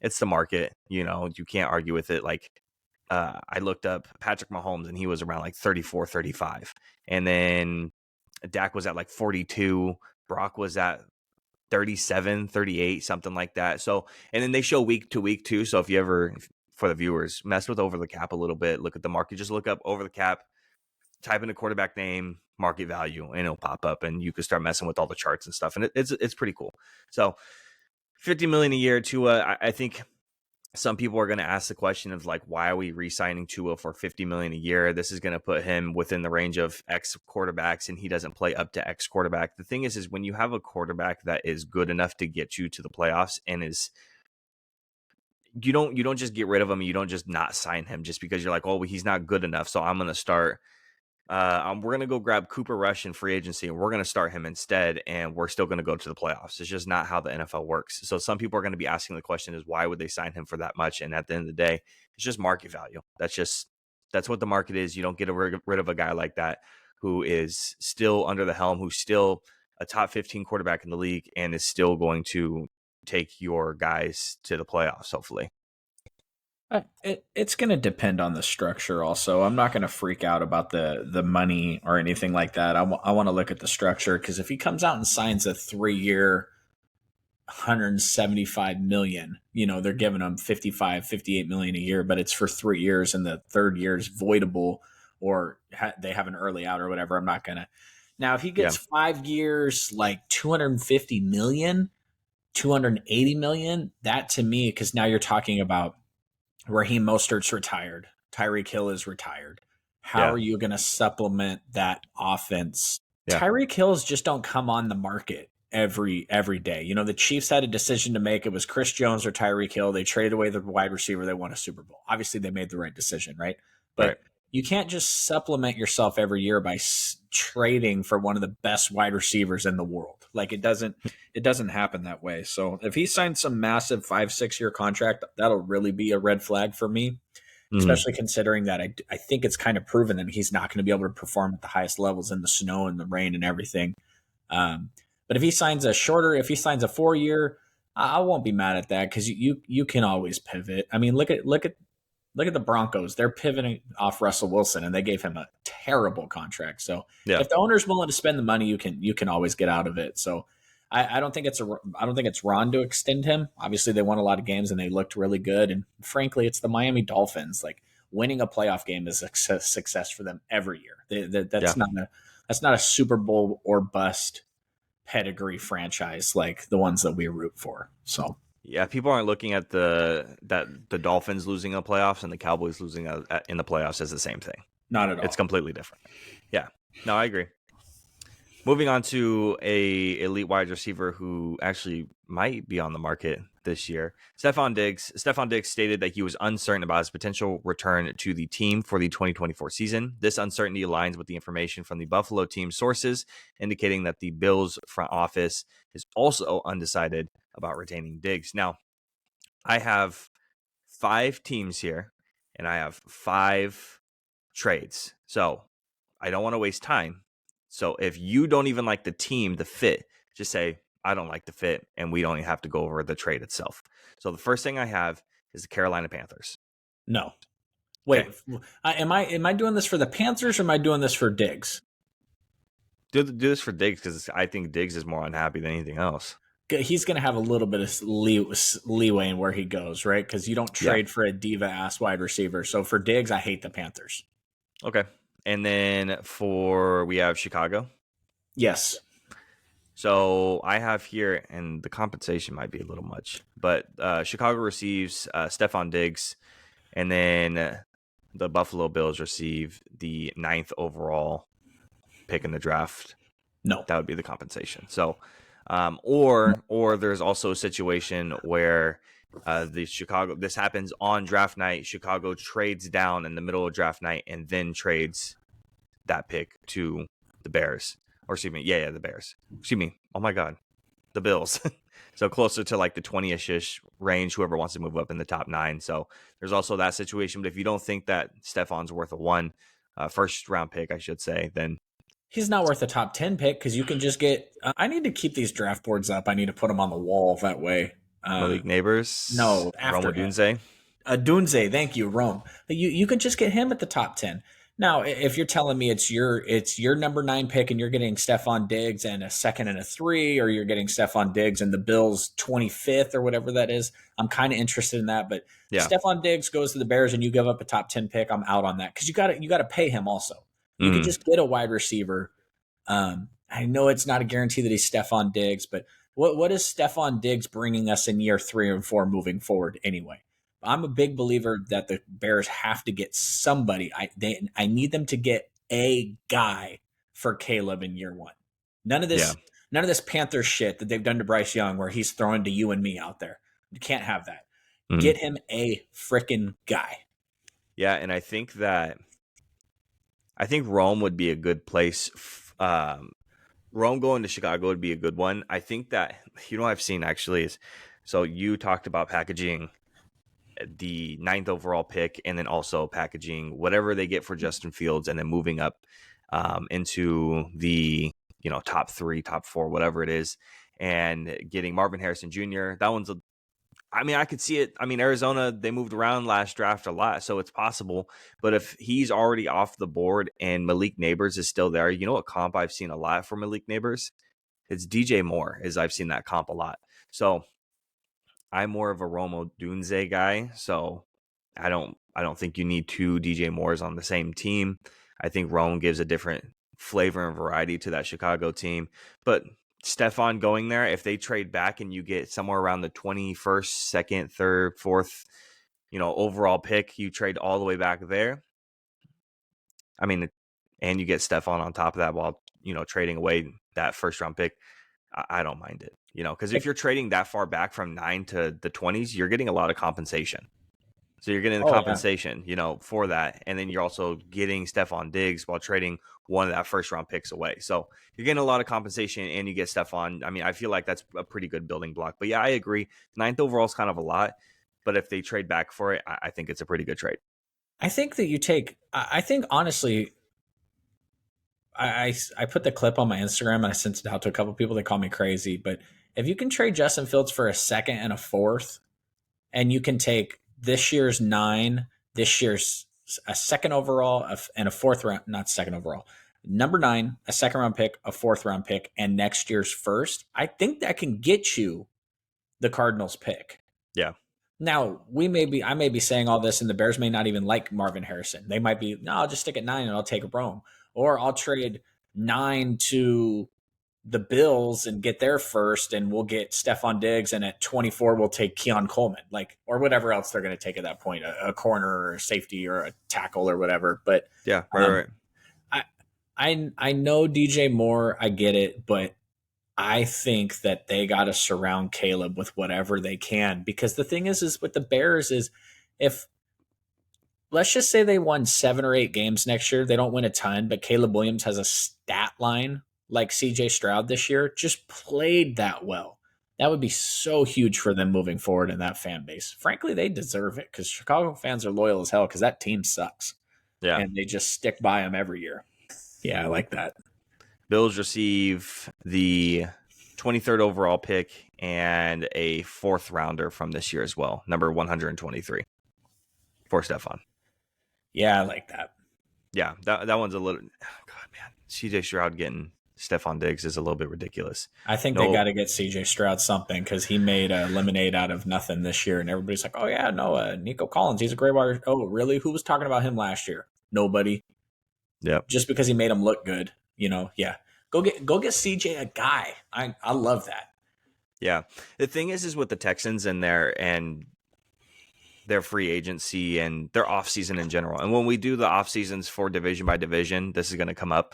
it's the market, you can't argue with it. Like I looked up Patrick Mahomes and he was around like 34, 35. And then Dak was at like 42. Brock was at 37, 38, something like that. So, and then they show week to week too. So if you ever, for the viewers, mess with Over the Cap a little bit, look at the market, just look up Over the Cap, type in a quarterback name, market value, and it'll pop up and you can start messing with all the charts and stuff. And it's pretty cool. So 50 million a year to, I think some people are going to ask the question of like, why are we re-signing Tua for $50 million a year? This is going to put him within the range of X quarterbacks, and he doesn't play up to X quarterback. The thing is when you have a quarterback that is good enough to get you to the playoffs and is you don't just get rid of him. You don't just not sign him just because you're like, oh, well, he's not good enough, so I'm going to start. We're going to go grab Cooper Rush in free agency, and we're going to start him instead, and we're still going to go to the playoffs. It's just not how the NFL works. So some people are going to be asking the question is, why would they sign him for that much? And at the end of the day, it's just market value. That's what the market is. You don't get rid of a guy like that who is still under the helm, who's still a top 15 quarterback in the league, and is still going to take your guys to the playoffs, hopefully. It's going to depend on the structure. Also, I'm not going to freak out about the money or anything like that. I want to look at the structure, because if he comes out and signs a 3-year 175 million, they're giving him 55, 58 million a year, but it's for 3 years, and the third year is voidable, or they have an early out or whatever. I'm not going to. Now, if he Yeah, gets 5 years, like 250 million, 280 million, that to me, because now you're talking about Raheem Mostert's retired. Tyreek Hill is retired. How yeah, are you going to supplement that offense? yeah. Tyreek Hills just don't come on the market every day. The Chiefs had a decision to make. It was Chris Jones or Tyreek Hill. They traded away the wide receiver. They won a Super Bowl. Obviously, they made the right decision, right? Right. But you can't just supplement yourself every year by trading for one of the best wide receivers in the world. Like, it doesn't happen that way. So if he signs some massive 5-6 year contract, that'll really be a red flag for me, Mm-hmm. especially considering that I think it's kind of proven that he's not going to be able to perform at the highest levels in the snow and the rain and everything. Um, but if he signs a 4 year, I won't be mad at that, because you can always pivot. I mean, look at the Broncos. They're pivoting off Russell Wilson, and they gave him a terrible contract. So Yeah. if the owner's willing to spend the money, you can always get out of it. So I don't think it's wrong to extend him. Obviously, they won a lot of games and they looked really good. And frankly, it's the Miami Dolphins. Like, winning a playoff game is a success for them every year. Yeah. That's not a Super Bowl or bust pedigree franchise like the ones that we root for. So Yeah, people aren't looking at the Dolphins losing in the playoffs and the Cowboys losing in the playoffs as the same thing. not at It's all. completely different. Yeah, no, I agree. Moving on to a elite wide receiver who actually might be on the market this year, Stefon Diggs. Stefon Diggs stated that he was uncertain about his potential return to the team for the 2024 season. This uncertainty aligns with the information from the Buffalo team sources, indicating that the Bills front office is also undecided about retaining Diggs. Now, I have 5 teams here, and I have 5 trades. So I don't want to waste time. So if you don't even like the team, the fit, just say, I don't like the fit, and we don't even have to go over the trade itself. So the first thing I have is the Carolina Panthers. No. Okay. Wait, am I doing this for the Panthers, or am I doing this for Diggs? Do this for Diggs because I think Diggs is more unhappy than anything else. He's going to have a little bit of leeway in where he goes, right? Because you don't Yeah. trade for a diva ass wide receiver. So for Diggs, I hate the Panthers. Okay. And then we have Chicago. Yes. So I have here, and the compensation might be a little much, but Chicago receives Stefon Diggs, and then the Buffalo Bills receive the 9th overall pick in the draft. No. That would be the compensation. So, or there's also a situation where this happens on draft night. Chicago trades down in the middle of draft night and then trades that pick to the Bears. Or excuse me, yeah, the Bears. Excuse me. Oh my God, the Bills. So closer to like the 20-ish range, whoever wants to move up in the top 9. So there's also that situation. But if you don't think that Stefon's worth a first round pick, I should say, then He's not worth a top 10 pick, because you can just get. I need to keep these draft boards up. I need to put them on the wall that way. Malik Neighbors, No, Rome after him. Odunze. Dunze, thank you, Rome. You could just get him at the top 10. Now, if you're telling me it's your number 9 pick and you're getting Stefon Diggs and a second and a 3, or you're getting Stefon Diggs and the Bills 25th or whatever that is, I'm kind of interested in that. But Yeah. Stefon Diggs goes to the Bears and you give up a top 10 pick, I'm out on that, because you got to pay him also. You could Mm. just get a wide receiver. I know it's not a guarantee that he's Stefon Diggs, but what is Stefon Diggs bringing us in year 3 and 4 moving forward anyway? I'm a big believer that the Bears have to get somebody. I need them to get a guy for Caleb in year one. None of Yeah. this none of this Panther shit that they've done to Bryce Young where he's throwing to you and me out there. You can't have that. Mhm. Get him a freaking guy. Yeah, and I think Rome would be a good place. Rome going to Chicago would be a good one. I think that what I've seen actually is, so you talked about packaging the ninth overall pick and then also packaging whatever they get for Justin Fields and then moving up into the top three, top four, whatever it is, and getting Marvin Harrison Jr. That one's I could see it. I mean, Arizona, they moved around last draft a lot, so it's possible. But if he's already off the board and Malik Neighbors is still there, you know what comp I've seen a lot for Malik Neighbors? It's DJ Moore, as I've seen that comp a lot. So I'm more of a Romo Dunze guy, so I don't think you need two DJ Moores on the same team. I think Rome gives a different flavor and variety to that Chicago team. But Stefon going there, if they trade back and you get somewhere around the 21st, second, third, fourth, overall pick, you trade all the way back there. I mean, and you get Stefon on top of that while, trading away that first round pick. I don't mind it, because if you're trading that far back from 9 to the 20s, you're getting a lot of compensation. So you're getting the Oh yeah. compensation, for that. And then you're also getting Stefon Diggs while trading one of that first round picks away. So you're getting a lot of compensation and you get Stefon. I mean, I feel like that's a pretty good building block. But yeah, I agree. Ninth overall is kind of a lot. But if they trade back for it, I think it's a pretty good trade. I think that you take. I think honestly, I put the clip on my Instagram and I sent it out to a couple people. They call me crazy, but if you can trade Justin Fields for a second and a fourth, and you can take this year's 9, this year's a second overall and a fourth round, not second overall, number 9, a second round pick, a fourth round pick, and next year's first. I think that can get you the Cardinals pick. Yeah. Now I may be saying all this, and the Bears may not even like Marvin Harrison. They might be, no, I'll just stick at 9 and I'll take a Rome, or I'll trade 9 to the Bills and get there first, and we'll get Stefon Diggs, and at 24 we'll take Keon Coleman, or whatever else they're going to take at that point, a corner or a safety or a tackle or whatever. But Yeah. um, Right. I I know DJ Moore, I get it, but I think that they got to surround Caleb with whatever they can, because the thing is with the Bears is, if let's just say they won 7 or 8 games next year. They don't win a ton, but Caleb Williams has a stat line like CJ Stroud this year, just played that well. That would be so huge for them moving forward in that fan base. Frankly, they deserve it because Chicago fans are loyal as hell because that team sucks Yeah. and they just stick by them every year. Yeah, I like that. Bills receive the 23rd overall pick and a fourth rounder from this year as well, number 123 for Stefon. Yeah, I like that. Yeah, that one's a little. God, man, CJ Stroud getting Stefon Diggs is a little bit ridiculous. I think they No, got to get CJ Stroud something because he made a lemonade out of nothing this year, and everybody's like, "Oh yeah, no, Nico Collins, he's a great wide." Oh, really? Who was talking about him last year? Nobody. yep, Just because he made him look good, yeah. Go get CJ a guy. I love that. yeah. The thing is with the Texans and their free agency and their offseason in general. And when we do the off seasons for division by division, this is going to come up.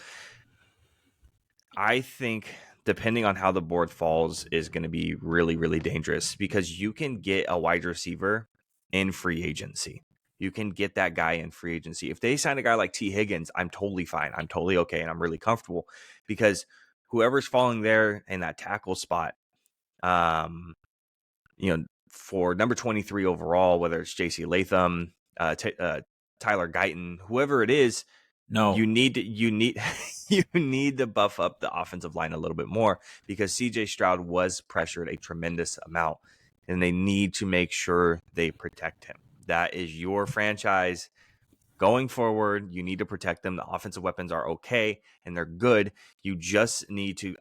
I think depending on how the board falls is going to be really, really dangerous because you can get a wide receiver in free agency. You can get that guy in free agency. If they sign a guy like T. Higgins, I'm totally fine. I'm totally okay. And I'm really comfortable because whoever's falling there in that tackle spot, um, for number 23 overall, whether it's JC Latham, Tyler Guyton, whoever it is, No, you need you need to buff up the offensive line a little bit more because CJ Stroud was pressured a tremendous amount and they need to make sure they protect him. That is your franchise going forward. You need to protect them. The offensive weapons are okay and they're good. You just need to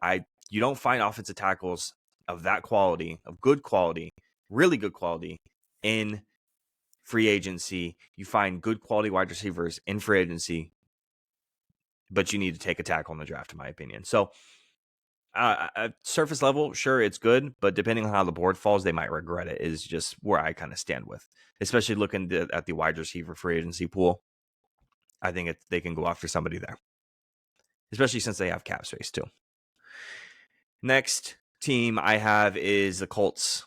you don't find offensive tackles of that quality, of good quality, really good quality in free agency. You find good quality wide receivers in free agency, but you need to take a tackle in the draft, in my opinion. So Surface level, sure, it's good, but depending on how the board falls, they might regret it. Is just where I kind of stand with, especially looking at the wide receiver free agency pool. I think they can go after somebody there, especially since they have cap space too. Next team I have is the Colts.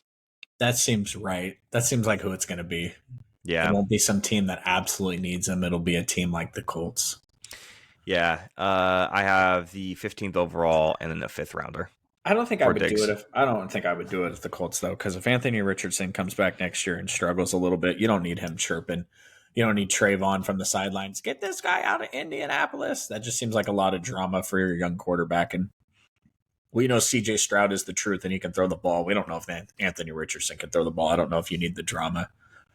That seems right. That seems like who it's going to be. It Yeah, won't be some team that absolutely needs him. It'll be a team like the Colts. yeah. I have the 15th overall and then the 5th rounder I don't think I for would do it Diggs. if I don't think I would do it if the Colts though, because if Anthony Richardson comes back next year and struggles a little bit, you don't need him chirping. You don't need Trayvon from the sidelines. Get this guy out of Indianapolis. That just seems like a lot of drama for your young quarterback. And we know CJ Stroud is the truth and he can throw the ball. We don't know if Anthony Richardson can throw the ball. I don't know if you need the drama.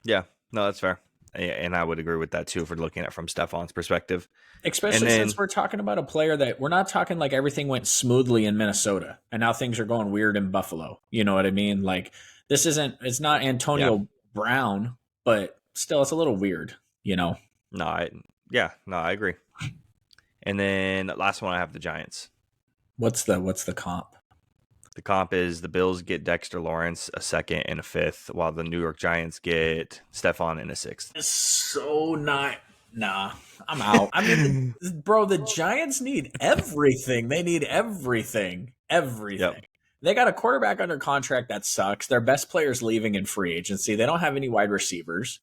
Yeah, no, that's fair. And I would agree with that too if we're looking at from Stefon's perspective. And Especially since then, we're talking about a player that we're not talking like everything went smoothly in Minnesota and now things are going weird in Buffalo. You know what I mean? Like it's not yeah, Antonio Brown, but still it's a little weird, you know. no, I agree. And then last one, I have the Giants. What's the comp? The comp is the Bills get Dexter Lawrence a 2nd and a 5th, while the New York Giants get Stefon in a 6th. It's so not nah. I'm out. I mean, bro, the Giants need everything. They need everything. Yep. Everything. They got a quarterback under contract that sucks. Their best player's leaving in free agency. They don't have any wide receivers.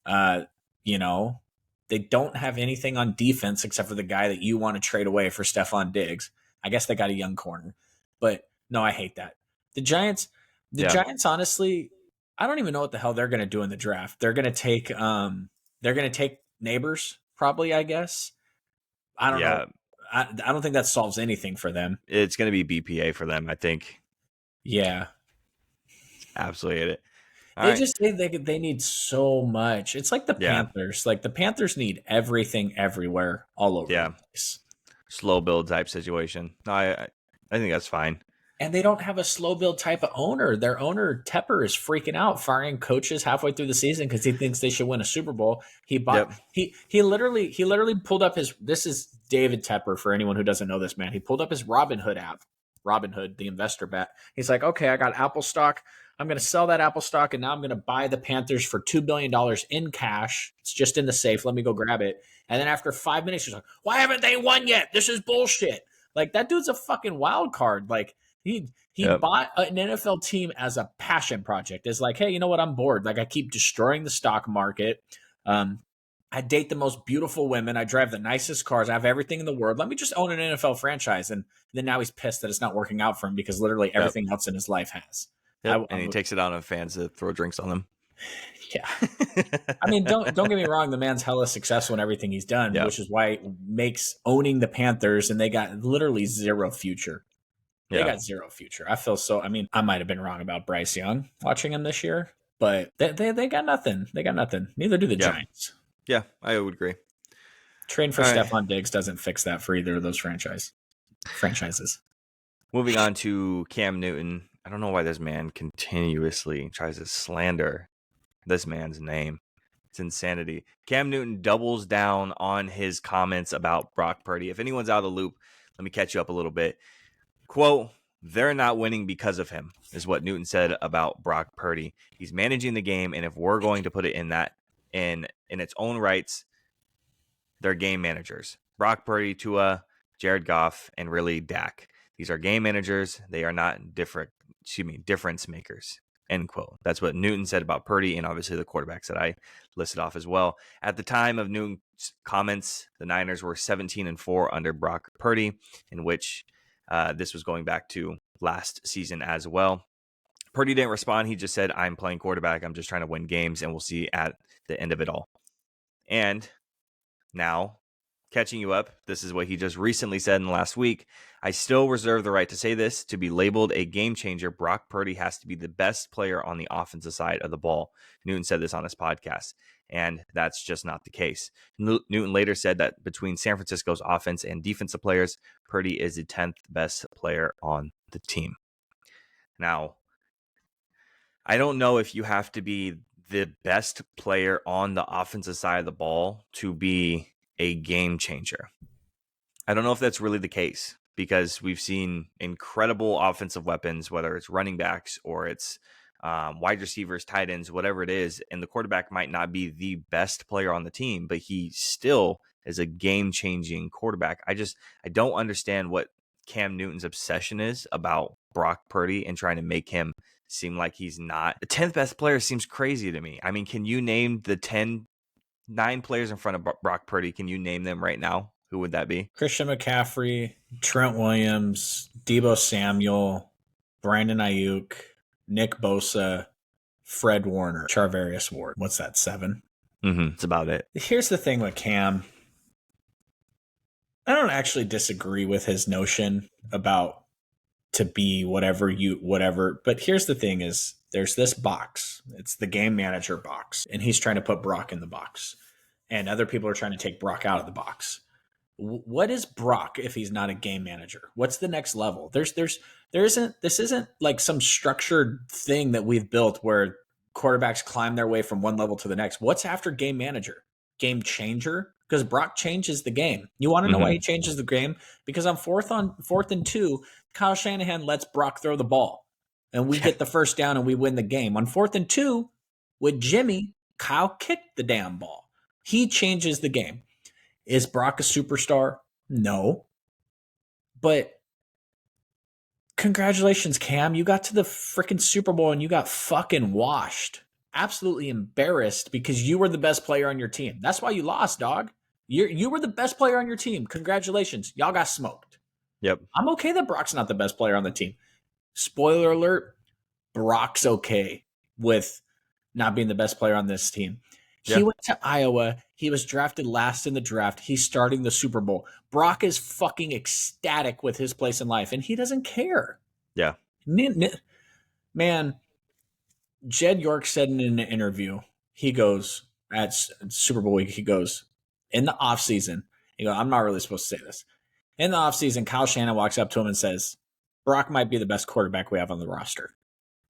Uh, you know, they don't have anything on defense except for the guy that you want to trade away for Stefon Diggs. I guess they got a young corner. But no, I hate that. The Giants, the Yeah. Giants honestly, I don't even know what the hell they're going to do in the draft. They're going to take Neighbors probably, I guess. I don't know. Yeah. I don't think that solves anything for them. It's going to be BPA for them, I think. Yeah. Absolutely hate it. All They right. just they need so much. It's like the Yeah. Panthers. Like the Panthers need everything everywhere all over the Yeah. place. Slow build type situation. No, I think that's fine. And they don't have a slow build type of owner. Their owner Tepper is freaking out, firing coaches halfway through the season because he thinks they should win a Super Bowl. Yep. He literally pulled up his. This is David Tepper for anyone who doesn't know this man. He pulled up his Robinhood app, Robinhood, the investor bet. He's like, okay, I got Apple stock. I'm going to sell that Apple stock, and now I'm going to buy the Panthers for $2 billion in cash. It's just in the safe. Let me go grab it. And then after 5 minutes, he's like, why haven't they won yet? This is bullshit. Like that dude's a fucking wild card. Like he Yep. bought an NFL team as a passion project. It's like, hey, you know what? I'm bored. Like I keep destroying the stock market. I date the most beautiful women. I drive the nicest cars. I have everything in the world. Let me just own an NFL franchise. And then now he's pissed that it's not working out for him because literally Yep. everything else in his life has. Yep. And he takes it out on fans to throw drinks on them. Yeah. I mean, don't get me wrong. The man's hella successful in everything he's done, Yep. which is why it makes owning the Panthers and they got literally zero future. They Yeah. got zero future. I feel so. I mean, I might have been wrong about Bryce Young watching him this year, but they got nothing. They got nothing. Neither do the Yeah. Giants. Yeah, I would agree. Trading for All right. Stefon Diggs doesn't fix that for either of those franchises. Moving on to Cam Newton. I don't know why this man continuously tries to slander this man's name. It's insanity. Cam Newton doubles down on his comments about Brock Purdy. If anyone's out of the loop, let me catch you up a little bit. Quote, they're not winning because of him, is what Newton said about Brock Purdy. He's managing the game, and if we're going to put it in its own rights, they're game managers. Brock Purdy, Tua, Jared Goff, and really Dak. These are game managers. They are not difference makers. End quote. That's what Newton said about Purdy and obviously the quarterbacks that I listed off as well. At the time of Newton's comments, the Niners were 17-4 under Brock Purdy, in which this was going back to last season as well. Purdy didn't respond. He just said, I'm playing quarterback. I'm just trying to win games, and we'll see at the end of it all. And now, catching you up, this is what he just recently said in the last week. I still reserve the right to say this. To be labeled a game changer, Brock Purdy has to be the best player on the offensive side of the ball. Newton said this on his podcast, and that's just not the case. Newton later said that between San Francisco's offense and defensive players, Purdy is the 10th best player on the team. Now, I don't know if you have to be the best player on the offensive side of the ball to be a game changer. I don't know if that's really the case because we've seen incredible offensive weapons, whether it's running backs or it's wide receivers, tight ends, whatever it is. And the quarterback might not be the best player on the team, but he still is a game-changing quarterback. I don't understand what Cam Newton's obsession is about Brock Purdy and trying to make him seem like he's not. The 10th best player seems crazy to me. I mean, can you name the 9 players in front of Brock Purdy? Can you name them right now? Who would that be? Christian McCaffrey, Trent Williams, Deebo Samuel, Brandon Ayuk, Nick Bosa, Fred Warner, Charvarius Ward. What's that, 7? That's about it. Here's the thing with Cam. I don't actually disagree with his notion about to be whatever. But here's the thing is there's this box. It's the game manager box. And he's trying to put Brock in the box. And other people are trying to take Brock out of the box. What is Brock if he's not a game manager? What's the next level? This isn't like some structured thing that we've built where quarterbacks climb their way from one level to the next. What's after game manager? Game changer? Because Brock changes the game. You want to know why he changes the game? Because on fourth and 2, Kyle Shanahan lets Brock throw the ball. And we get the first down and we win the game. On 4th and 2, with Jimmy, Kyle kicked the damn ball. He changes the game. Is Brock a superstar? No. But congratulations, Cam. You got to the freaking Super Bowl and you got fucking washed. Absolutely embarrassed because you were the best player on your team. That's why you lost, dog. You were the best player on your team. Congratulations. Y'all got smoked. Yep. I'm okay that Brock's not the best player on the team. Spoiler alert, Brock's okay with not being the best player on this team. He went to Iowa. He was drafted last in the draft. He's starting the Super Bowl. Brock is fucking ecstatic with his place in life, and he doesn't care. Yeah. Man, Jed York said in an interview, he goes, at Super Bowl week, he goes, in the offseason, he goes, I'm not really supposed to say this. In the offseason, Kyle Shanahan walks up to him and says, Brock might be the best quarterback we have on the roster.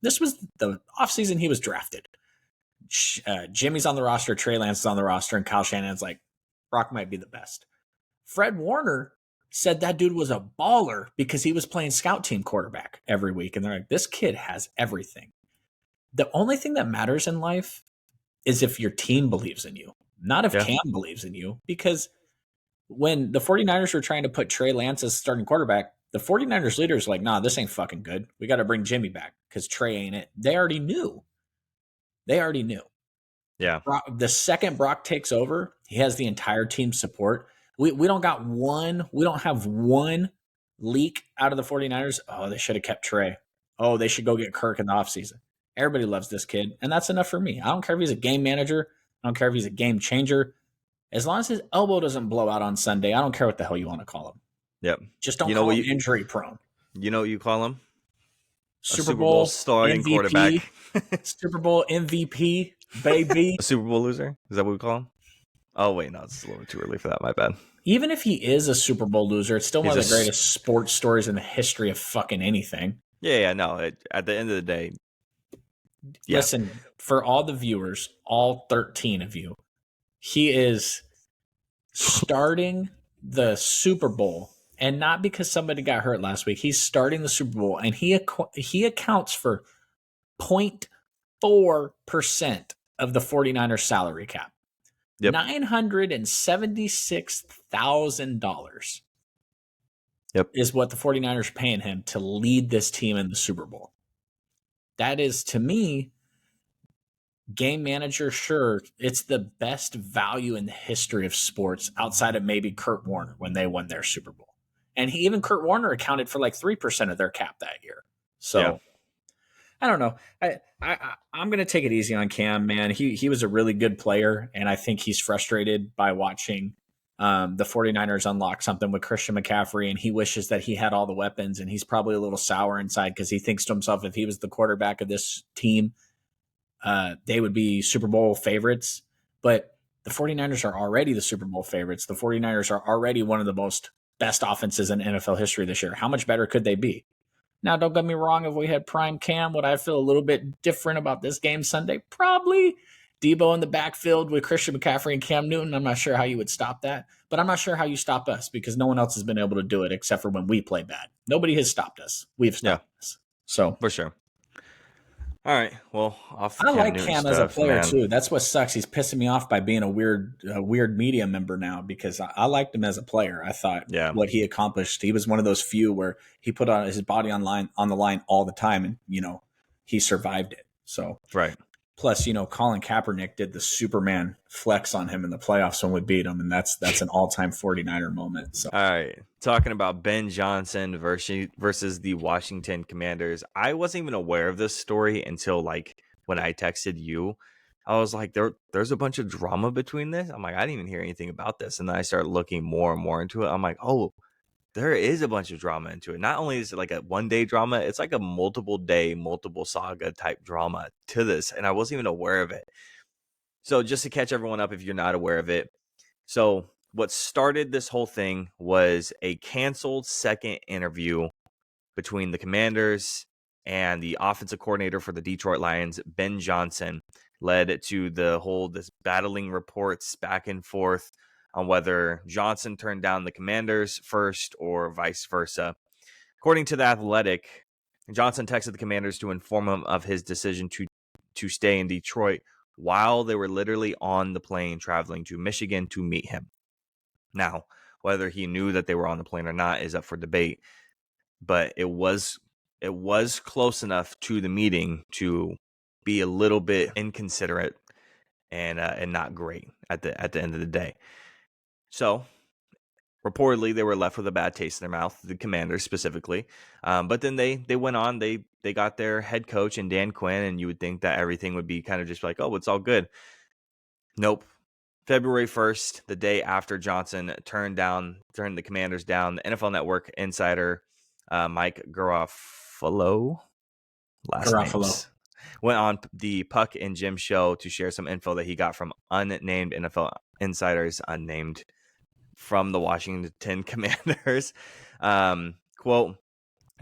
This was the offseason he was drafted. Jimmy's on the roster, Trey Lance is on the roster, and Kyle Shanahan's like, Brock might be the best. Fred Warner said that dude was a baller because he was playing scout team quarterback every week. And they're like, this kid has everything. The only thing that matters in life is if your team believes in you, not if Cam believes in you. Because when the 49ers were trying to put Trey Lance as starting quarterback, the 49ers leaders were like, nah, this ain't fucking good. We got to bring Jimmy back because Trey ain't it. They already knew. Yeah. The second Brock takes over, he has the entire team support. We don't have one leak out of the 49ers. Oh, they should have kept Trey. Oh, they should go get Kirk in the offseason. Everybody loves this kid, and that's enough for me. I don't care if he's a game manager. I don't care if he's a game changer. As long as his elbow doesn't blow out on Sunday, I don't care what the hell you want to call him. Yep. Just don't call him injury prone. You know what you call him? Super Bowl starting MVP, quarterback. Super Bowl MVP, baby. A Super Bowl loser? Is that what we call him? Oh, wait, no, it's a little too early for that. My bad. Even if he is a Super Bowl loser, it's still one of the greatest sports stories in the history of fucking anything. Yeah, no. At the end of the day, listen, for all the viewers, all 13 of you, he is starting the Super Bowl. And not because somebody got hurt last week. He's starting the Super Bowl, and he accounts for 0.4% of the 49ers salary cap. Yep. $976,000 is what the 49ers are paying him to lead this team in the Super Bowl. That is, to me, game manager, sure, it's the best value in the history of sports outside of maybe Kurt Warner when they won their Super Bowl. And even Kurt Warner accounted for like 3% of their cap that year. So I don't know. I'm going to take it easy on Cam, man. He was a really good player, and I think he's frustrated by watching the 49ers unlock something with Christian McCaffrey, and he wishes that he had all the weapons, and he's probably a little sour inside because he thinks to himself if he was the quarterback of this team, they would be Super Bowl favorites. But the 49ers are already the Super Bowl favorites. The 49ers are already one of the best offenses in NFL history this year. How much better could they be? Now, don't get me wrong. If we had prime Cam, would I feel a little bit different about this game Sunday? Probably. Debo in the backfield with Christian McCaffrey and Cam Newton. I'm not sure how you would stop that, but I'm not sure how you stop us because no one else has been able to do it except for when we play bad. Nobody has stopped us. We've Yeah, stopped us. So for sure. All right. Well, off the I Cam like Newton Cam as a stuff, player man. too. That's what sucks. He's pissing me off by being a weird media member now because I liked him as a player. I thought Yeah, what he accomplished. He was one of those few where he put on his body on the line all the time, and he survived it. So right. plus, Colin Kaepernick did the Superman flex on him in the playoffs when we beat him, and that's an all-time 49er moment. So All right. Talking about Ben Johnson versus the Washington Commanders. I wasn't even aware of this story until like when I texted you. I was like, there's a bunch of drama between this. I'm like, I didn't even hear anything about this. And then I started looking more and more into it. I'm like, oh, there is a bunch of drama into it. Not only is it like a 1 day drama, it's like a multiple day, multiple saga type drama to this. And I wasn't even aware of it. So just to catch everyone up, if you're not aware of it. So what started this whole thing was a canceled second interview between the Commanders and the offensive coordinator for the Detroit Lions, Ben Johnson, led to this battling reports back and forth on whether Johnson turned down the Commanders first or vice versa. According to The Athletic, Johnson texted the Commanders to inform him of his decision to stay in Detroit while they were literally on the plane traveling to Michigan to meet him. Now, whether he knew that they were on the plane or not is up for debate, but it was close enough to the meeting to be a little bit inconsiderate and not great at the end of the day. So reportedly, they were left with a bad taste in their mouth, the Commanders specifically. But then they went on. They got their head coach and Dan Quinn, and you would think that everything would be kind of just like, oh, it's all good. Nope. February 1st, the day after Johnson turned the Commanders down, the NFL Network insider Mike Garofalo, last Garofalo. names, went on the Puck and Jim show to share some info that he got from unnamed NFL insiders, unnamed, from the Washington Commanders. Quote,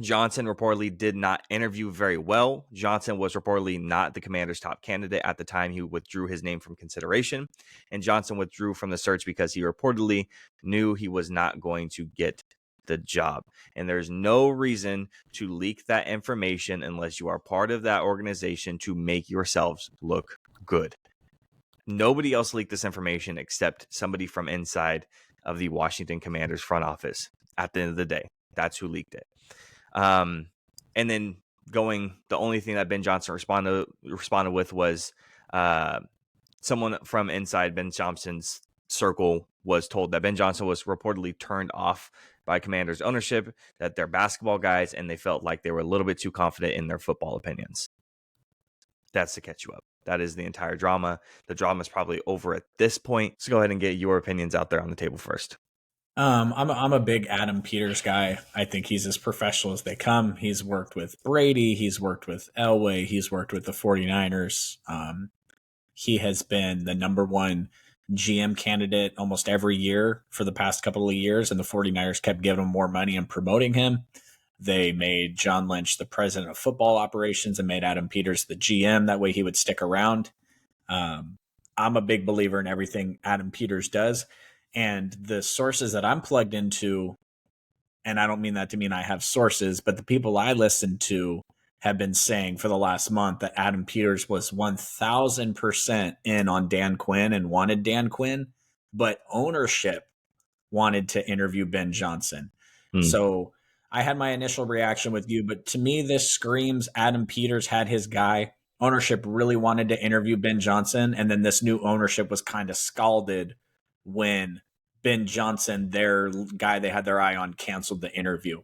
Johnson reportedly did not interview very well. Johnson was reportedly not the Commander's top candidate at the time. He withdrew his name from consideration, and Johnson withdrew from the search because he reportedly knew he was not going to get the job. And there's no reason to leak that information unless you are part of that organization to make yourselves look good. Nobody else leaked this information except somebody from inside of the Washington Commanders front office. At the end of the day, that's who leaked it. And then the only thing that Ben Johnson responded with was someone from inside Ben Johnson's circle was told that Ben Johnson was reportedly turned off by Commanders ownership, that they're basketball guys, and they felt like they were a little bit too confident in their football opinions. That's to catch you up. That is the entire drama. The drama is probably over at this point. So go ahead and get your opinions out there on the table first. I'm a big Adam Peters guy. I think he's as professional as they come. He's worked with Brady. He's worked with Elway. He's worked with the 49ers. He has been the number one GM candidate almost every year for the past couple of years, and the 49ers kept giving him more money and promoting him. They made John Lynch the president of football operations and made Adam Peters the GM. That way he would stick around. I'm a big believer in everything Adam Peters does. And the sources that I'm plugged into, and I don't mean that to mean I have sources, but the people I listen to have been saying for the last month that Adam Peters was 1000% in on Dan Quinn and wanted Dan Quinn, but ownership wanted to interview Ben Johnson. So I had my initial reaction with you, but to me, this screams Adam Peters had his guy. Ownership really wanted to interview Ben Johnson, and then this new ownership was kind of scalded when Ben Johnson, their guy they had their eye on, canceled the interview.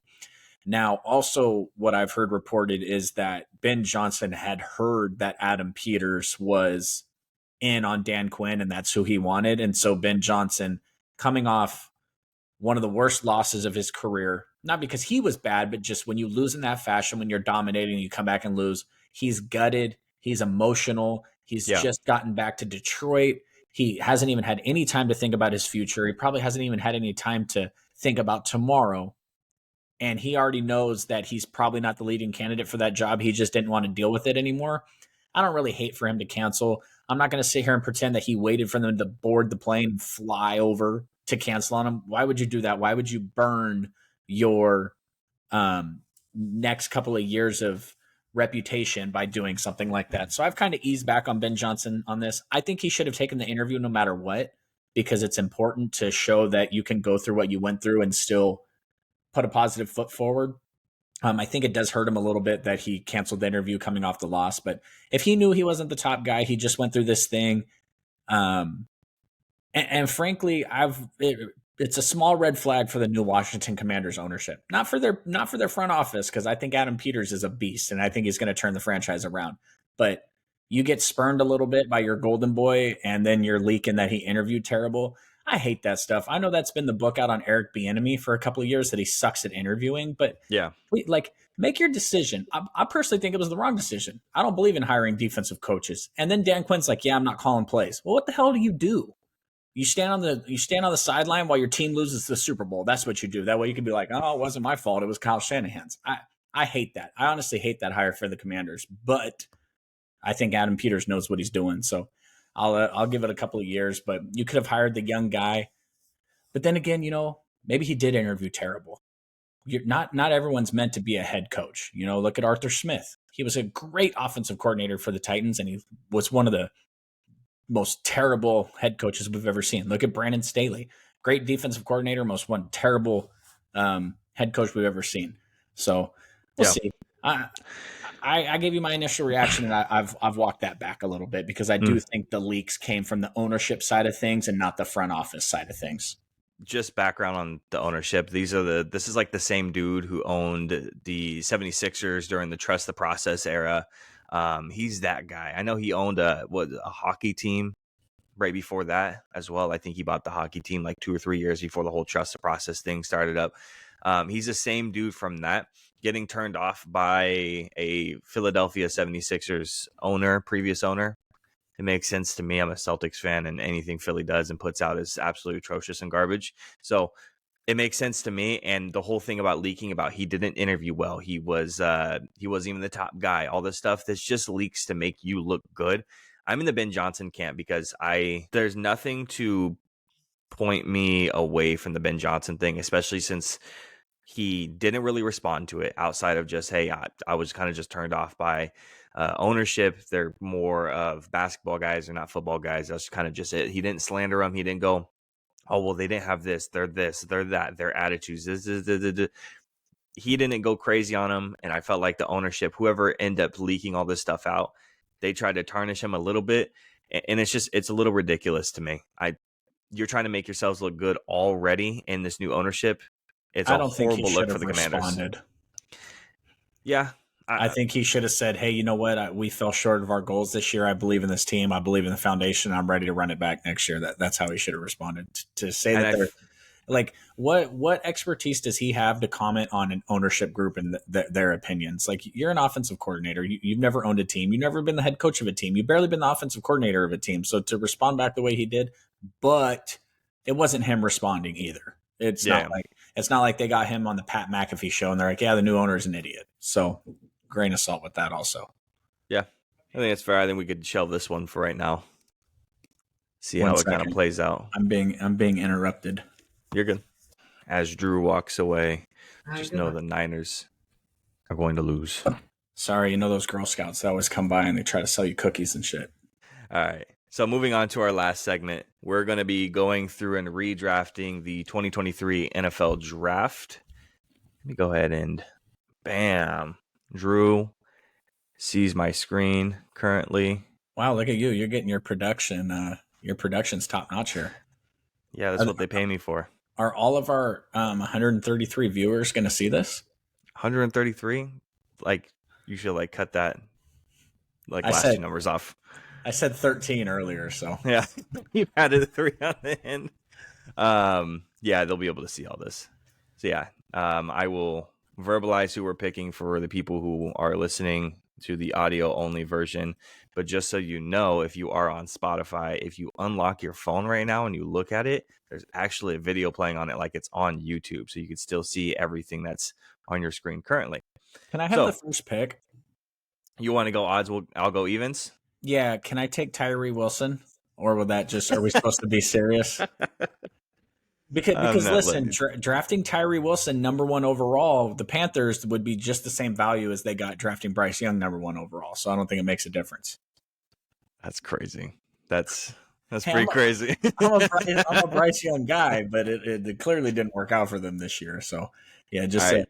Now, also, what I've heard reported is that Ben Johnson had heard that Adam Peters was in on Dan Quinn, and that's who he wanted. And so Ben Johnson, coming off one of the worst losses of his career, not because he was bad, but just when you lose in that fashion, when you're dominating, you come back and lose, he's gutted. He's emotional. He's just gotten back to Detroit. He hasn't even had any time to think about his future. He probably hasn't even had any time to think about tomorrow. And he already knows that he's probably not the leading candidate for that job. He just didn't want to deal with it anymore. I don't really hate for him to cancel. I'm not going to sit here and pretend that he waited for them to board the plane and fly over to cancel on him. Why would you do that? Why would you burn your um, next couple of years of reputation by doing something like that? So I've kind of eased back on Ben Johnson on this. I think he should have taken the interview no matter what, because it's important to show that you can go through what you went through and still put a positive foot forward. I think it does hurt him a little bit that he canceled the interview coming off the loss. But if he knew he wasn't the top guy, he just went through this thing. Um, and frankly, it's a small red flag for the new Washington Commanders ownership, not for their front office, because I think Adam Peters is a beast and I think he's going to turn the franchise around. But you get spurned a little bit by your golden boy, and then you're leaking that he interviewed terrible. I hate that stuff. I know that's been the book out on Eric Bieniemy for a couple of years, that he sucks at interviewing, but Yeah. make your decision. I personally think it was the wrong decision. I don't believe in hiring defensive coaches. And then Dan Quinn's like, "Yeah, I'm not calling plays." Well, what the hell do you do? You stand on the sideline while your team loses the Super Bowl. That's what you do. That way you can be like, "Oh, it wasn't my fault. It was Kyle Shanahan's." I hate that. I honestly hate that hire for the Commanders. But I think Adam Peters knows what he's doing. So I'll give it a couple of years. But you could have hired the young guy. But then again, maybe he did interview terrible. Not everyone's meant to be a head coach. Look at Arthur Smith. He was a great offensive coordinator for the Titans, and he was one of the most terrible head coaches we've ever seen. Look at Brandon Staley, great defensive coordinator, most one terrible head coach we've ever seen. So we'll Yeah. see. I gave you my initial reaction, and I've walked that back a little bit, because I Mm. do think the leaks came from the ownership side of things and not the front office side of things. Just background on the ownership. This is like the same dude who owned the 76ers during the trust the process era. He's that guy. I know he owned a hockey team right before that as well. I think he bought the hockey team like 2 or 3 years before the whole trust the process thing started up. He's the same dude from that, getting turned off by a Philadelphia 76ers previous owner. It makes sense to me. I'm a Celtics fan, and anything Philly does and puts out is absolutely atrocious and garbage. So it makes sense to me. And the whole thing about leaking, about he didn't interview well, he wasn't even the top guy, all this stuff, that's just leaks to make you look good. I'm in the Ben Johnson camp, because there's nothing to point me away from the Ben Johnson thing, especially since he didn't really respond to it outside of just, "Hey, I was kind of just turned off by ownership. They're more of basketball guys. They're not football guys." That's kind of just it. He didn't slander them. He didn't go, "Oh, well, they didn't have this, they're that, their attitudes." He didn't go crazy on them. And I felt like the ownership, whoever ended up leaking all this stuff out, they tried to tarnish him a little bit. And it's a little ridiculous to me. You're trying to make yourselves look good already in this new ownership. It's I a don't think he horrible should look for have the Commanders. responded. Yeah. I think he should have said, "Hey, you know what? We fell short of our goals this year. I believe in this team. I believe in the foundation. I'm ready to run it back next year." That's how he should have responded. To say And that they're like, what expertise does he have to comment on an ownership group and their opinions? Like, you're an offensive coordinator. You've never owned a team. You've never been the head coach of a team. You've barely been the offensive coordinator of a team. So to respond back the way he did, but it wasn't him responding either. It's not yeah. like they got him on the Pat McAfee show and they're like, "Yeah, the new owner is an idiot." So grain of salt with that also. Yeah. I think it's fair. I think we could shelve this one for right now. See One how it kind of second. plays out. I'm being interrupted. You're good. As Drew walks away, just know the Niners are going to lose. Sorry, those Girl Scouts that always come by and they try to sell you cookies and shit. All right. So moving on to our last segment, we're going to be going through and redrafting the 2023 NFL Draft. Let me go ahead and bam. Drew sees my screen currently. Wow, look at you. You're getting your production. Your production's top notch here. Yeah, that's what they pay me for. Are all of our 133 viewers going to see this? 133? Like, you should cut that I last said two numbers off. I said 13 earlier, so Yeah. You added a 3 on the end. Yeah, they'll be able to see all this. So yeah, I will verbalize who we're picking for the people who are listening to the audio only version. But just so you know, if you are on Spotify, if you unlock your phone right now and you look at it, there's actually a video playing on it like it's on YouTube. So you can still see everything that's on your screen currently. can I have So the first pick? you want to go odds? I'll go evens. Yeah, can I take Tyree Wilson? Or will that just, are we supposed to be serious? I'm Because not letting listen, you. drafting Tyree Wilson number one overall, the Panthers would be just the same value as they got drafting Bryce Young number one overall. So I don't think it makes a difference. That's crazy. That's Hey, pretty crazy. I'm a Bryce Young guy, but it clearly didn't work out for them this year. So yeah, All just right.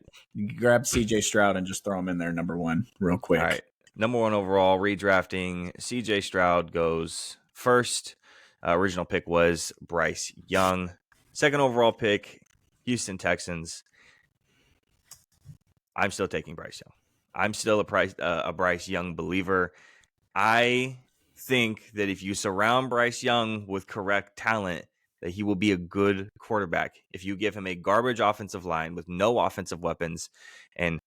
grab C.J. Stroud and just throw him in there number one real All quick. right. Number one overall, redrafting. CJ Stroud goes first. Original pick was Bryce Young. Second overall pick, Houston Texans. I'm still taking Bryce Young. I'm still a Bryce Young believer. I think that if you surround Bryce Young with correct talent, that he will be a good quarterback. If you give him a garbage offensive line with no offensive weapons and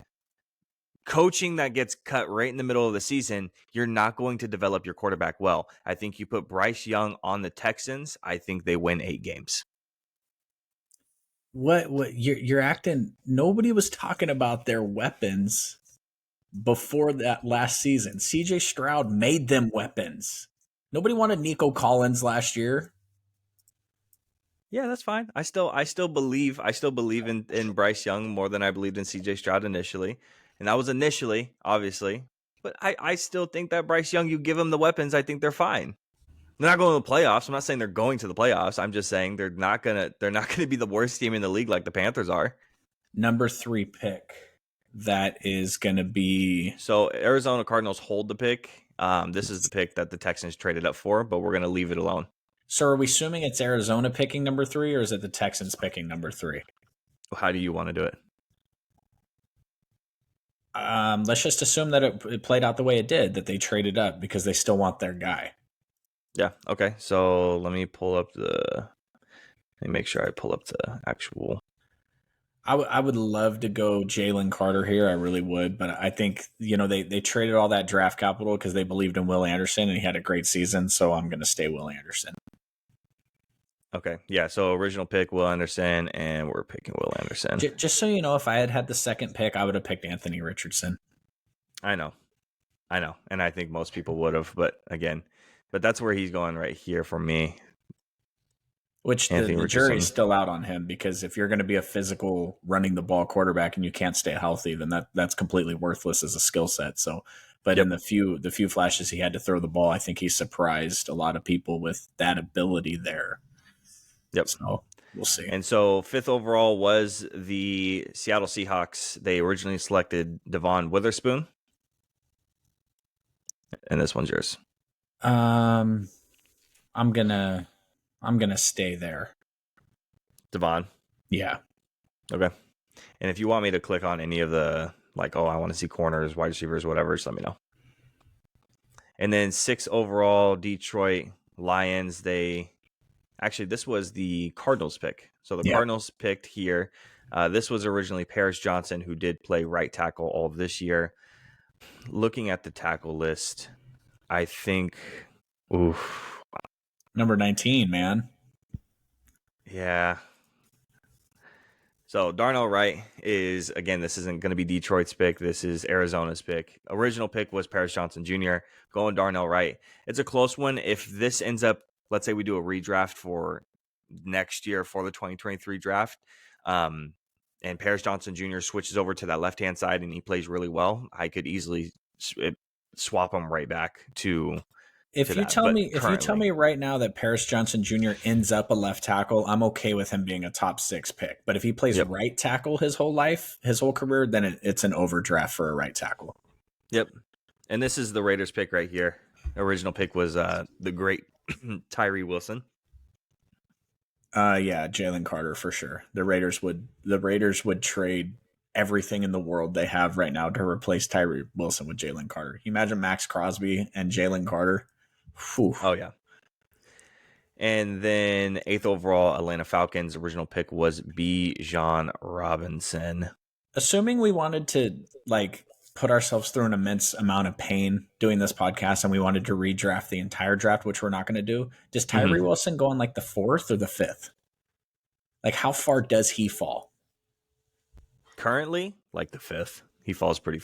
coaching that gets cut right in the middle of the season, you're not going to develop your quarterback well. I think you put Bryce Young on the Texans, I think they win 8 games. What you're acting? Nobody was talking about their weapons before that last season. C.J. Stroud made them weapons. Nobody wanted Nico Collins last year. Yeah, that's fine. I still believe in Bryce Young more than I believed in CJ Stroud initially. And that was initially, obviously. But I still think that Bryce Young, you give him the weapons, I think they're fine. They're not going to the playoffs. I'm not saying they're going to the playoffs. I'm just saying they're not gonna be the worst team in the league like the Panthers are. Number three pick. That is going to be. So Arizona Cardinals hold the pick. This is the pick that the Texans traded up for, but we're gonna leave it alone. So are we assuming it's Arizona picking number three, or is it the Texans picking number three? How do you want to do it? Let's just assume that it played out the way it did, that they traded up because they still want their guy. Yeah. Okay. So let me make sure I pull up the actual. I would love to go Jalen Carter here. I really would. But I think, they traded all that draft capital because they believed in Will Anderson and he had a great season. So I'm going to stay Will Anderson. Okay. Yeah. So original pick Will Anderson, and we're picking Will Anderson. Just so you know, if I had had the second pick, I would have picked Anthony Richardson. I know. I know. And I think most people would have, but that's where he's going right here for me. Which Anthony the jury's Richardson. still out on him because if you're going to be a physical running the ball quarterback and you can't stay healthy, then that's completely worthless as a skill set. So, but in Yep. the few flashes he had to throw the ball, I think he surprised a lot of people with that ability there. Yep. So we'll see. And so fifth overall was the Seattle Seahawks. They originally selected Devon Witherspoon, and this one's yours. Um, I'm gonna stay there. Devon. Yeah. Okay. And if you want me to click on any of the I want to see corners, wide receivers, whatever, just let me know. And then sixth overall, Detroit Lions. This was the Cardinals pick. So the Yeah. Cardinals picked here. This was originally Paris Johnson, who did play right tackle all of this year. Looking at the tackle list, I think, oof, Number 19, man. yeah. So Darnell Wright is, again, this isn't going to be Detroit's pick. This is Arizona's pick. Original pick was Paris Johnson Jr. Going Darnell Wright. It's a close one. If this ends up, let's say we do a redraft for next year for the 2023 draft, and Paris Johnson Jr. switches over to that left-hand side and he plays really well, I could easily swap him right back to that. But If you tell currently, me right now that Paris Johnson Jr. ends up a left tackle, I'm okay with him being a top 6 pick. But if he plays yep, right tackle his whole life, his whole career, then it's an overdraft for a right tackle. yep. And this is the Raiders pick right here. Original pick was the great Tyree Wilson. Yeah, Jalen Carter for sure. The Raiders would trade everything in the world they have right now to replace Tyree Wilson with Jalen Carter. Can you imagine Max Crosby and Jalen Carter? Whew. Oh yeah. And then eighth overall, Atlanta Falcons. Original pick was Bijan Robinson. Assuming we wanted to put ourselves through an immense amount of pain doing this podcast and we wanted to redraft the entire draft, which we're not going to do, does Tyree Mm-hmm. Wilson go on the fourth or the fifth? How far does he fall? Currently, the fifth. He falls pretty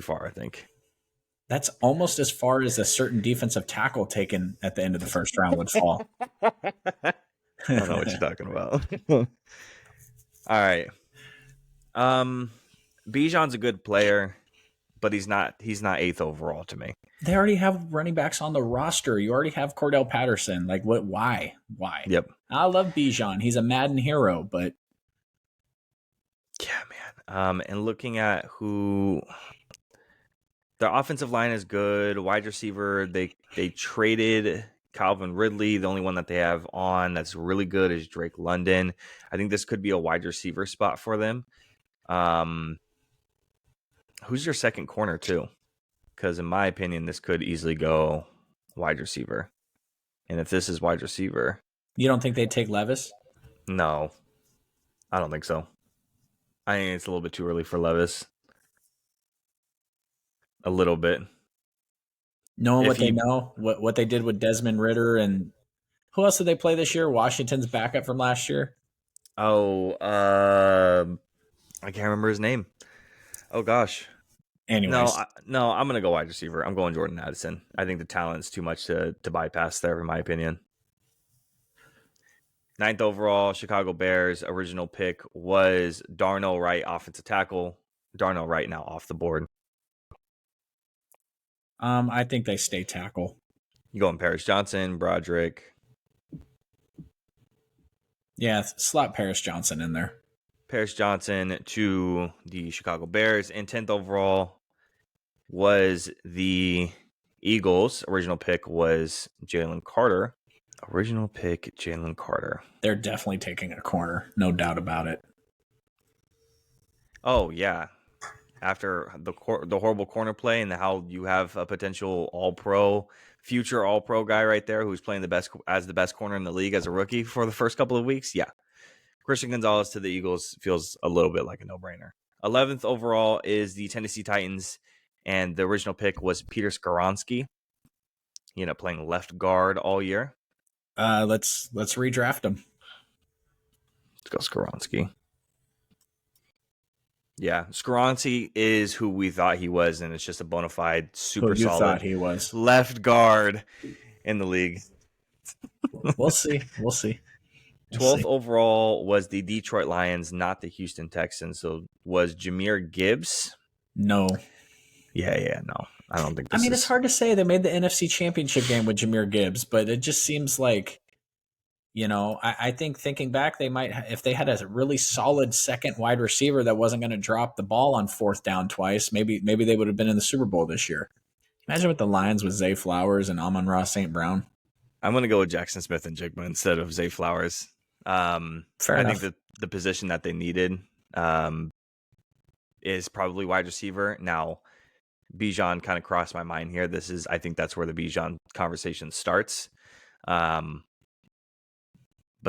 far, I think. That's almost as far as a certain defensive tackle taken at the end of the first round would fall. I don't know what you're talking about. All right. Um, Bijan's a good player, but he's not eighth overall to me. They already have running backs on the roster. You already have Cordell Patterson. Like, what? Why? Why? Yep. I love Bijan. He's a Madden hero, but Yeah, man. And looking at who their offensive line is good. Wide receiver, they traded Calvin Ridley. The only one that they have on that's really good is Drake London. I think this could be a wide receiver spot for them. Um, who's your second corner too? Because in my opinion, this could easily go wide receiver. And if this is wide receiver, you don't think they'd take Levis? no, I don't think so. I think it's a little bit too early for Levis. A little bit. Knowing If what they he, know, what they did with Desmond Ritter, and who else did they play this year? Washington's backup from last year. oh, I can't remember his name. Oh gosh, Anyways, no, I'm gonna go wide receiver. I'm going Jordan Addison. I think the talent's too much to bypass there, in my opinion. Ninth overall, Chicago Bears. Original pick was Darnell Wright, offensive tackle. Darnell Wright now off the board. I think they stay tackle. You going Paris Johnson, Broderick. Yeah, slot Paris Johnson in there. Paris Johnson to the Chicago Bears. And 10th overall was the Eagles. Original pick was Jalen Carter. Original pick, Jalen Carter. They're definitely taking a corner, no doubt about it. Oh, yeah. After the horrible corner play and how you have a potential all-pro, future all-pro guy right there who's playing the best corner in the league as a rookie for the first couple of weeks, yeah. Christian Gonzalez to the Eagles feels a little bit like a no-brainer. 11th overall is the Tennessee Titans, and the original pick was Peter Skoronski. He ended up playing left guard all year. Let's redraft him. Let's go Skoronski. Yeah, Skoronski is who we thought he was, and it's just a bona fide, super Who you solid thought he was? left guard in the league. We'll see. We'll see. 12th overall was the Detroit Lions, not the Houston Texans. So was Jahmyr Gibbs? No. Yeah, no. I don't think I this mean, is. it's hard to say. They made the NFC Championship game with Jahmyr Gibbs, but it just seems like, I think thinking back, they might, if they had a really solid second wide receiver that wasn't going to drop the ball on fourth down twice, maybe they would have been in the Super Bowl this year. Imagine what the Lions with Zay Flowers and Amon-Ra St. Brown. I'm going to go with Jackson Smith and Jigma instead of Zay Flowers. Fair I enough. think that the position that they needed is probably wide receiver. Now, Bijan kind of crossed my mind here. I think that's where the Bijan conversation starts. But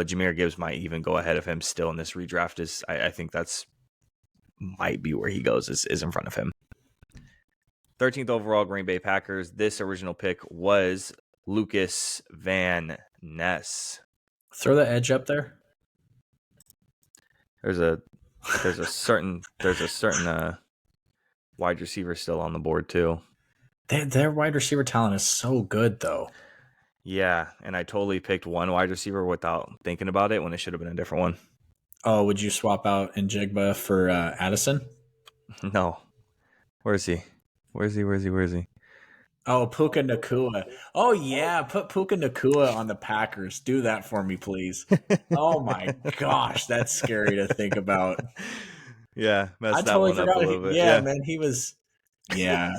Jahmyr Gibbs might even go ahead of him still in this redraft. I think that's might be where he goes is in front of him. 13th overall, Green Bay Packers. This original pick was Lucas Van Ness. Throw the edge up there. There's a certain wide receiver still on the board too. Their wide receiver talent is so good, though. Yeah, and I totally picked one wide receiver without thinking about it when it should have been a different one. Oh, would you swap out Njigba for Addison? No. Where is he? Oh, Puka Nakua. Oh, yeah. Put Puka Nakua on the Packers. Do that for me, please. Oh, my gosh. That's scary to think about. Yeah, I messed that totally one up a forgot. little bit. Yeah, man. He was. Yeah.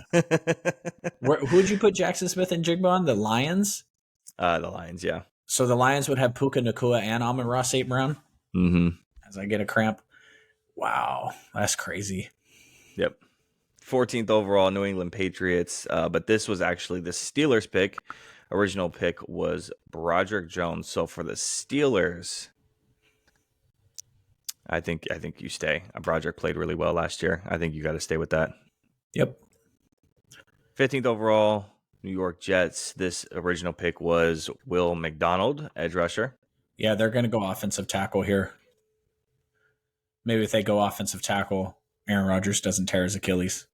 Who'd you put Jackson Smith and Jigba on? The Lions? The Lions, yeah. So the Lions would have Puka Nakua and Amon-Ra St. Brown? Mm-hmm. As I get a cramp. Wow. That's crazy. Yep. 14th overall, New England Patriots. But this was actually the Steelers pick. Original pick was Broderick Jones. So for the Steelers, I think you stay. Broderick played really well last year. I think you got to stay with that. Yep. 15th overall, New York Jets. This original pick was Will McDonald, edge rusher. Yeah, they're going to go offensive tackle here. Maybe if they go offensive tackle, Aaron Rodgers doesn't tear his Achilles.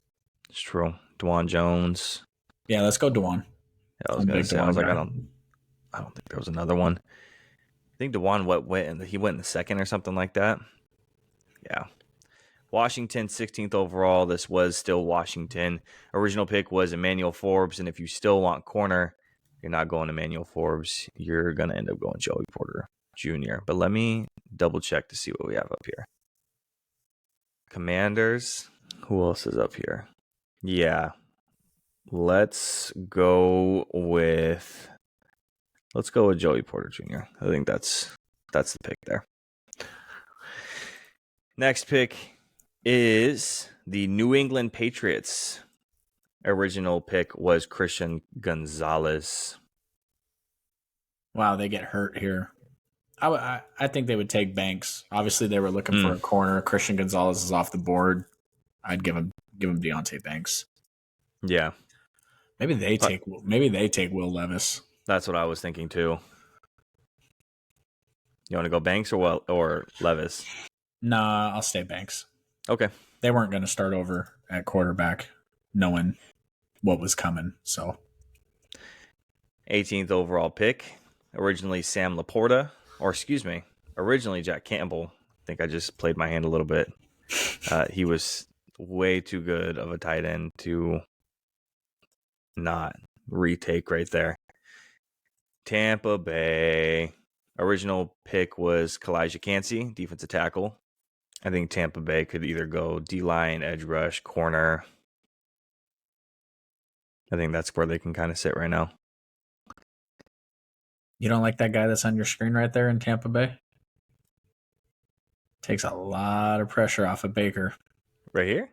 It's true. Dwan Jones. Yeah, let's go Dewan. I was I'm a gonna big say, I was Dewan like, guy. I don't think there was another one. I think Dewan he went in the second or something like that. Yeah. Washington, 16th overall. This was still Washington. Original pick was Emmanuel Forbes, and if you still want corner, you're not going Emmanuel Forbes. You're gonna end up going Joey Porter Jr. But let me double check to see what we have up here. Commanders. Who else is up here? Yeah. Let's go with Joey Porter Jr. I think that's the pick there. Next pick is the New England Patriots. Original pick was Christian Gonzalez. Wow, they get hurt here. I think they would take Banks. Obviously, they were looking for a corner. Christian Gonzalez is off the board. I'd give him Deontay Banks. Yeah, Maybe they take Will Levis. that's what I was thinking too. You want to go Banks or Levis? Nah, I'll stay Banks. Okay. They weren't going to start over at quarterback, knowing what was coming. So 18th overall pick. Originally Sam Laporta, originally Jack Campbell. I think I just played my hand a little bit. He was way too good of a tight end to not retake right there. Tampa Bay. Original pick was Kalijah Cansey, defensive tackle. I think Tampa Bay could either go D-line, edge rush, corner. I think that's where they can kind of sit right now. you don't like that guy that's on your screen right there in Tampa Bay? Takes a lot of pressure off of Baker. Right here?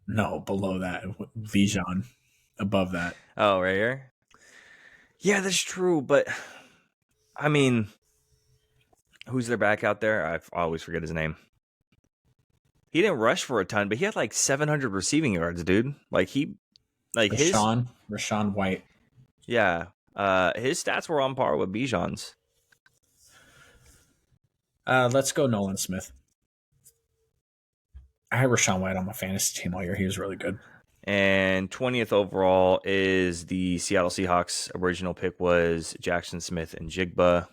No, below that, Bijan. Above that, Oh, right here? Yeah, that's true. But, I mean, who's their back out there? I always forget his name. He didn't rush for a ton, but he had like 700 receiving yards, dude. Rashawn White. Yeah. His stats were on par with Bijan's. Let's go Nolan Smith. I had Rashawn White on my fantasy team all year. He was really good. And 20th overall is the Seattle Seahawks. Original pick was Jackson Smith and Jigba.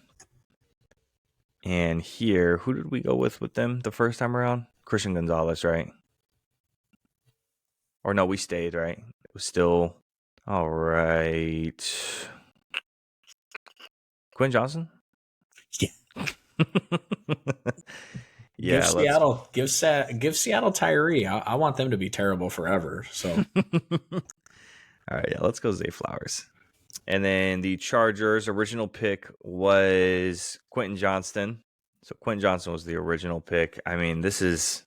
And here, who did we go with them the first time around? Christian Gonzalez, right? Or no, we stayed, right? It was still all right. Quinn Johnson? Yeah. Yeah, let's Give Seattle Tyree. I want them to be terrible forever. So all right, yeah, let's go Zay Flowers. And then the Chargers' original pick was Quentin Johnston. So Quentin Johnston was the original pick. I mean, this is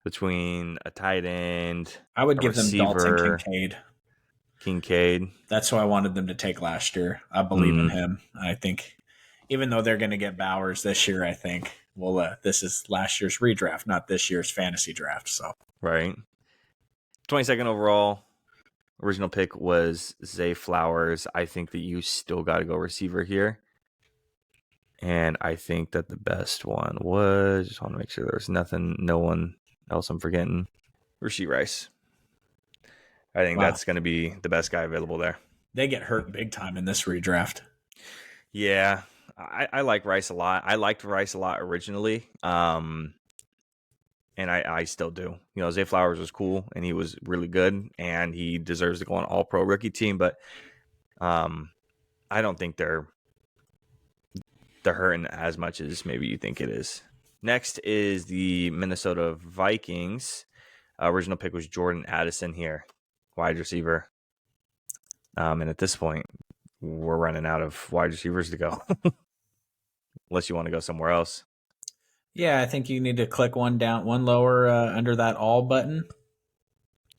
between a tight end, I would a give them Dalton receiver, Kincaid. That's who I wanted them to take last year. I believe in him. I think even though they're going to get Bowers this year, I think this is last year's redraft, not this year's fantasy draft. So right. 22nd overall. Original pick was Zay Flowers. I think that you still got to go receiver here. And I think that the best one was, just want to make sure there's no one else I'm forgetting. Rashee Rice. I think that's going to be the best guy available there. They get hurt big time in this redraft. Yeah, I like Rice a lot. I liked Rice a lot originally. And I still do. You know, Zay Flowers was cool, and he was really good, and he deserves to go on all-pro rookie team. But I don't think they're hurting as much as maybe you think it is. Next is the Minnesota Vikings. Original pick was Jordan Addison here, wide receiver. And at this point, we're running out of wide receivers to go, unless you want to go somewhere else. Yeah, I think you need to click one lower under that all button.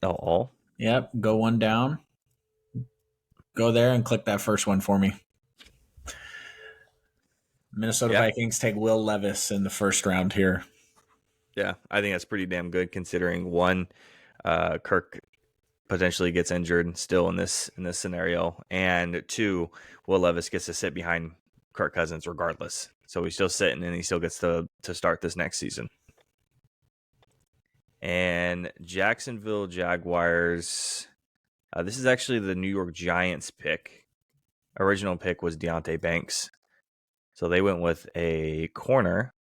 Oh, all? Yep, go one down. Go there and click that first one for me. Minnesota Vikings take Will Levis in the first round here. Yeah, I think that's pretty damn good considering one, Kirk potentially gets injured still in this scenario, and two, Will Levis gets to sit behind Kirk Cousins regardless. So he's still sitting and he still gets to start this next season. And Jacksonville Jaguars, This is actually the New York Giants pick. Original pick was Deontay Banks. So they went with a corner.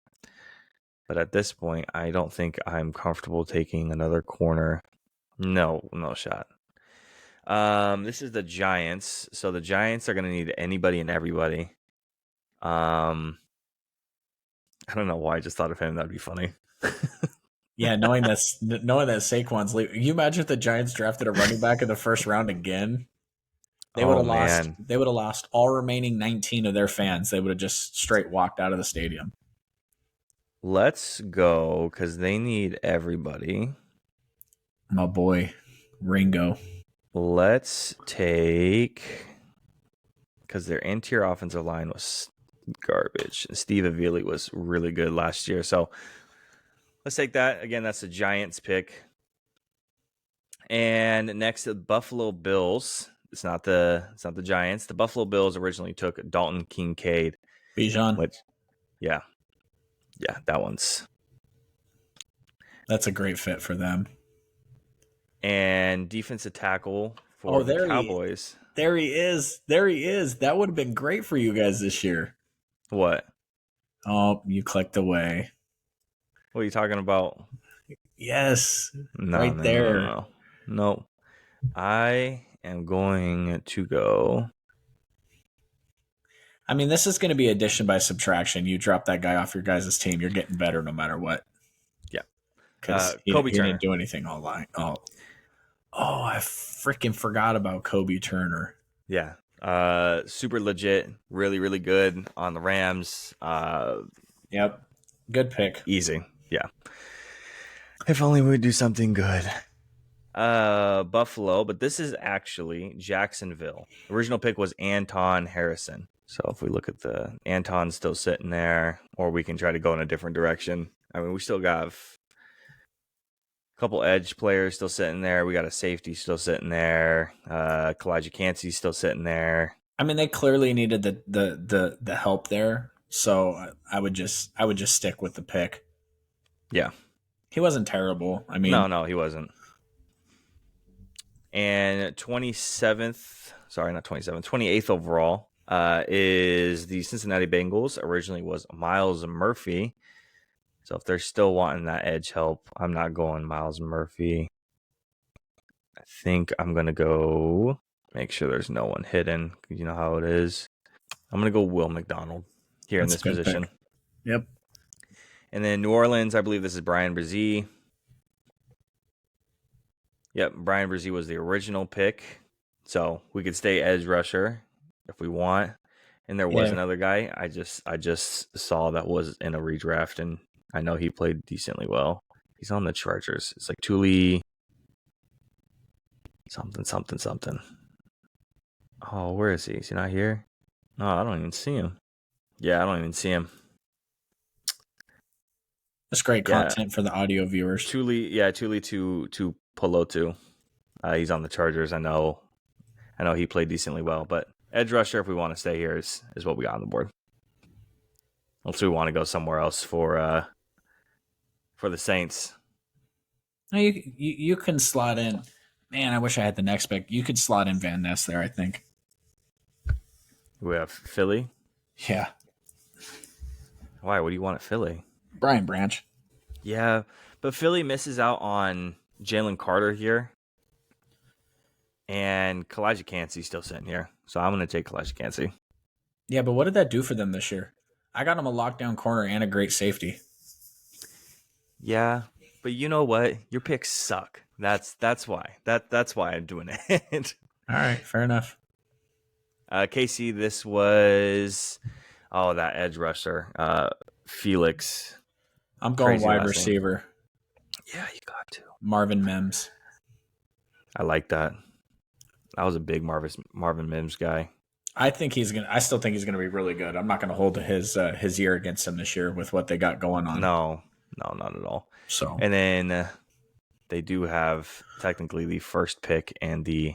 But at this point, I don't think I'm comfortable taking another corner. No, no shot. This is the Giants. So the Giants are going to need anybody and everybody. I don't know why I just thought of him. That'd be funny. Yeah, knowing that Saquon's leaving. You imagine if the Giants drafted a running back in the first round again? They would Oh have lost. man, They would have lost all remaining 19 of their fans. They would have just straight walked out of the stadium. let's go because they need everybody. My boy, Ringo. Let's take because their interior offensive line was garbage. Steve Avili was really good last year, so let's take that again. That's the Giants pick. And next, the Buffalo Bills. It's not the Giants. The Buffalo Bills originally took Dalton Kincaid, Bijan. which, yeah, that one's. That's a great fit for them. And defensive tackle Oh, for the Cowboys. there he is. There he is. That would have been great for you guys this year. What? Oh, you clicked away. What are you talking about? Yes, No, right no, no, no, there. no. No. I am going to go. I mean, this is going to be addition by subtraction. You drop that guy off your guys' team, you're getting better no matter what. Yeah. Because Kobe he didn't Turner. do anything all line. Oh, I freaking forgot about Kobe Turner. Yeah. Super legit. Really, really good on the Rams. Yep, good pick. Easy. Yeah. If only we would do something good. Buffalo, but this is actually Jacksonville. Original pick was Anton Harrison. So if we look at the Anton's still sitting there, or we can try to go in a different direction. I mean, we still got a couple edge players still sitting there. We got a safety still sitting there. Kalijah Cansey's still sitting there. I mean, they clearly needed the help there, so I would just stick with the pick. Yeah. He wasn't terrible. I mean, No, he wasn't. And 28th overall is the Cincinnati Bengals. Originally was Miles Murphy. So if they're still wanting that edge help, I'm not going Miles Murphy. I think I'm going to go make sure there's no one hidden. You know how it is. I'm going to go Will McDonald here in that's a this good position. pick. Yep. And then New Orleans, I believe this is Brian Brzee. Yep, Brian Brzee was the original pick. So we could stay edge rusher if we want. And there was another guy I just saw that was in a redraft, and I know he played decently well. He's on the Chargers. It's like Tuli something. Oh, where is he? Is he not here? No, I don't even see him. Yeah, I don't even see him. That's great content for the audio viewers. Tuli to Pelotu. He's on the Chargers. I know he played decently well, but edge rusher, if we want to stay here, is what we got on the board. Unless we want to go somewhere else for the Saints. No, you can slot in. Man, I wish I had the next pick. You could slot in Van Ness there, I think. We have Philly. Yeah. Why? What do you want at Philly? Brian Branch. Yeah, but Philly misses out on Jalen Carter here. And Kalijah Cansey's still sitting here. So I'm going to take Kalijah Cansey. Yeah, but what did that do for them this year? I got him a lockdown corner and a great safety. Yeah, but you know what? Your picks suck. That's why. That's why I'm doing it. All right, fair enough. Casey, this was that edge rusher, Felix. I'm going wide receiver. Yeah, you got to. Marvin Mims. I like that. I was a big Marvin Mims guy. I still think he's gonna be really good. I'm not gonna hold his year against him this year with what they got going on. No, not at all. So, and then they do have technically the first pick and the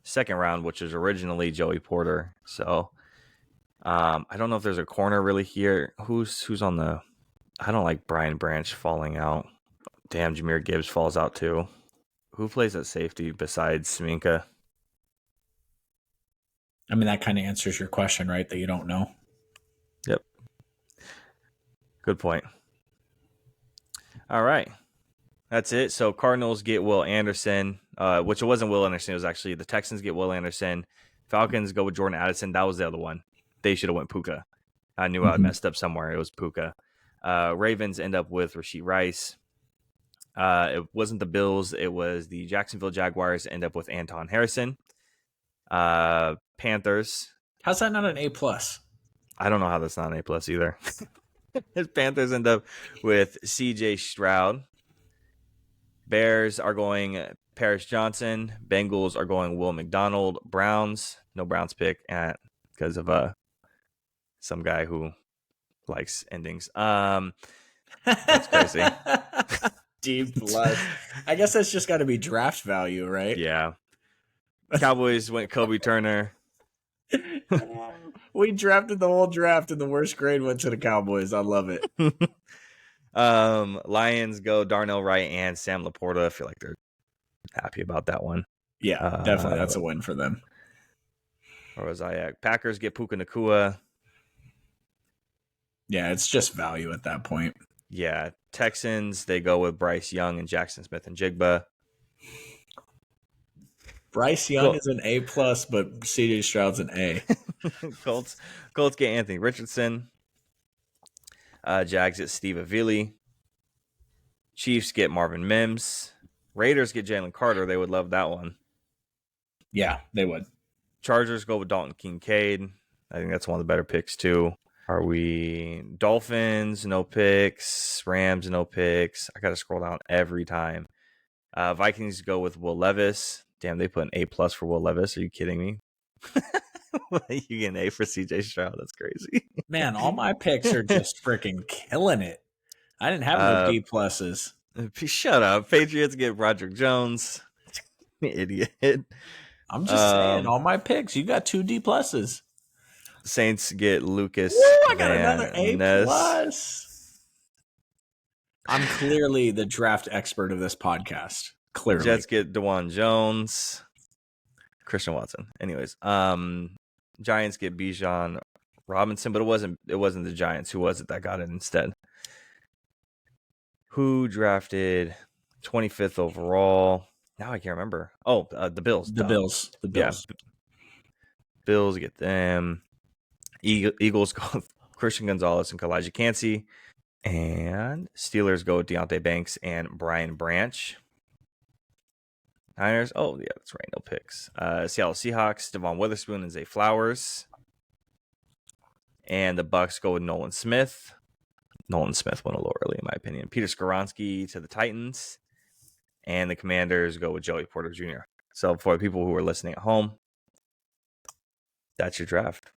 second round, which is originally Joey Porter. So I don't know if there's a corner really here. Who's on the? I don't like Brian Branch falling out. Damn, Jahmyr Gibbs falls out too. Who plays at safety besides Minka? I mean, that kind of answers your question, right? That you don't know. Yep. Good point. All right. That's it. So Cardinals get Will Anderson, which it wasn't Will Anderson. It was actually the Texans get Will Anderson. Falcons go with Jordan Addison. That was the other one. They should have went Puka. I knew I messed up somewhere. It was Puka. Ravens end up with Rashee Rice. It wasn't the Bills. It was the Jacksonville Jaguars end up with Anton Harrison. Panthers. How's that not an A+? I don't know how that's not an A+ either. Panthers end up with CJ Stroud. Bears are going Paris Johnson. Bengals are going Will McDonald. Browns, no Browns pick because of some guy who likes endings. That's crazy. D+. I guess that's just got to be draft value, right? Yeah. Cowboys went Kobe Turner. We drafted the whole draft, and the worst grade went to the Cowboys. I love it. Lions go Darnell Wright and Sam Laporta. I feel like they're happy about that one. Yeah, definitely. That's a win for them. Where was I at? Packers get Puka Nacua. Yeah, it's just value at that point. Yeah. Texans, they go with Bryce Young and Jackson Smith and Jigba. Bryce Young is an A+, but CJ Stroud's an A. Colts get Anthony Richardson. Jags get Steve Avili. Chiefs get Marvin Mims. Raiders get Jalen Carter. They would love that one. Yeah, they would. Chargers go with Dalton Kincaid. I think that's one of the better picks too. Are we Dolphins? No picks. Rams? No picks. I got to scroll down every time. Vikings go with Will Levis. Damn, they put an A+ for Will Levis. Are you kidding me? You get an A for CJ Stroud. That's crazy. Man, all my picks are just freaking killing it. I didn't have no D+. Shut up. Patriots get Roderick Jones. Idiot. I'm just saying, all my picks. You got 2 D+. Saints get Lucas. Ooh, I got another A+. I'm clearly the draft expert of this podcast. Clearly. Jets get DeJuan Jones. Christian Watson. Anyways, Giants get Bijan Robinson, but it wasn't the Giants. Who was it that got it instead? Who drafted 25th overall? Now I can't remember. Oh, the Bills. The Bills. Yeah. Bills get them. Eagles go with Christian Gonzalez and Kalijah Cansey. And Steelers go with Deontay Banks and Brian Branch. Niners. Oh, yeah, that's right. No picks. Seattle Seahawks, Devon Witherspoon and Zay Flowers. And the Bucks go with Nolan Smith. Nolan Smith went a little early, in my opinion. Peter Skoronski to the Titans. And the Commanders go with Joey Porter Jr. So for the people who are listening at home, that's your draft.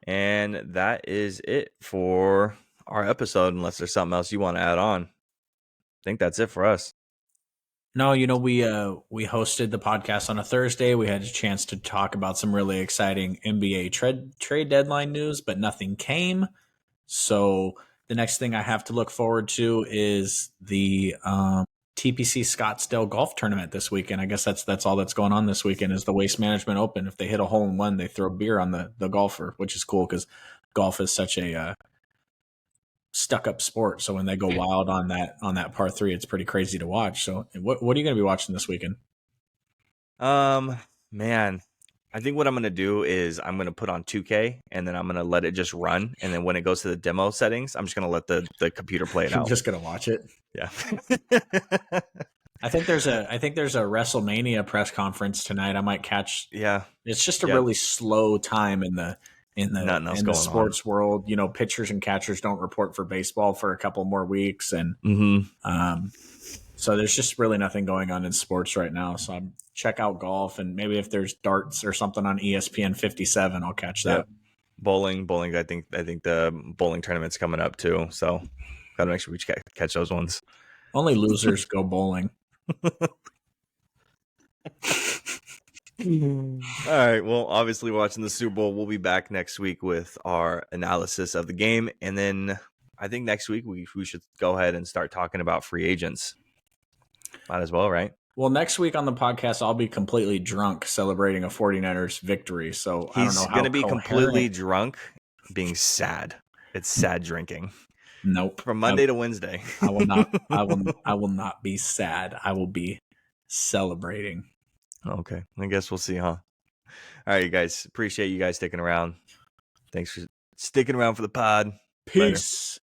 And that is it for our episode, unless there's something else you want to add on. I think that's it for us. No, we hosted the podcast on a Thursday. We had a chance to talk about some really exciting NBA trade deadline news, but nothing came. So the next thing I have to look forward to is the TPC Scottsdale golf tournament this weekend. I guess that's all that's going on this weekend is the Waste Management Open. If they hit a hole in one, they throw beer on the golfer, which is cool because golf is such a stuck up sport. So when they go wild on that par 3, it's pretty crazy to watch. So what are you going to be watching this weekend? Man, I think what I'm going to do is I'm going to put on 2K and then I'm going to let it just run. And then when it goes to the demo settings, I'm just going to let the computer play it out. I'm just going to watch it. Yeah. I think there's a WrestleMania press conference tonight. I might catch. Yeah. It's just a really slow time in the sports world. Pitchers and catchers don't report for baseball for a couple more weeks, and so there's just really nothing going on in sports right now. So I'm check out golf, and maybe if there's darts or something on ESPN 57, I'll catch that. Yeah. Bowling. I think the bowling tournament's coming up too. So gotta make sure we catch those ones. Only losers go bowling. All right. Well, obviously, watching the Super Bowl, we'll be back next week with our analysis of the game, and then I think next week we should go ahead and start talking about free agents. Might as well, right? Well, next week on the podcast, I'll be completely drunk celebrating a 49ers victory. So I don't know He's how gonna be completely coherent. drunk, being sad. It's sad drinking Nope. from Monday to Wednesday. I will not. I will not be sad. I will be celebrating. Okay, I guess we'll see, huh? All right, you guys. Appreciate you guys sticking around. Thanks for sticking around for the pod. Later. Peace.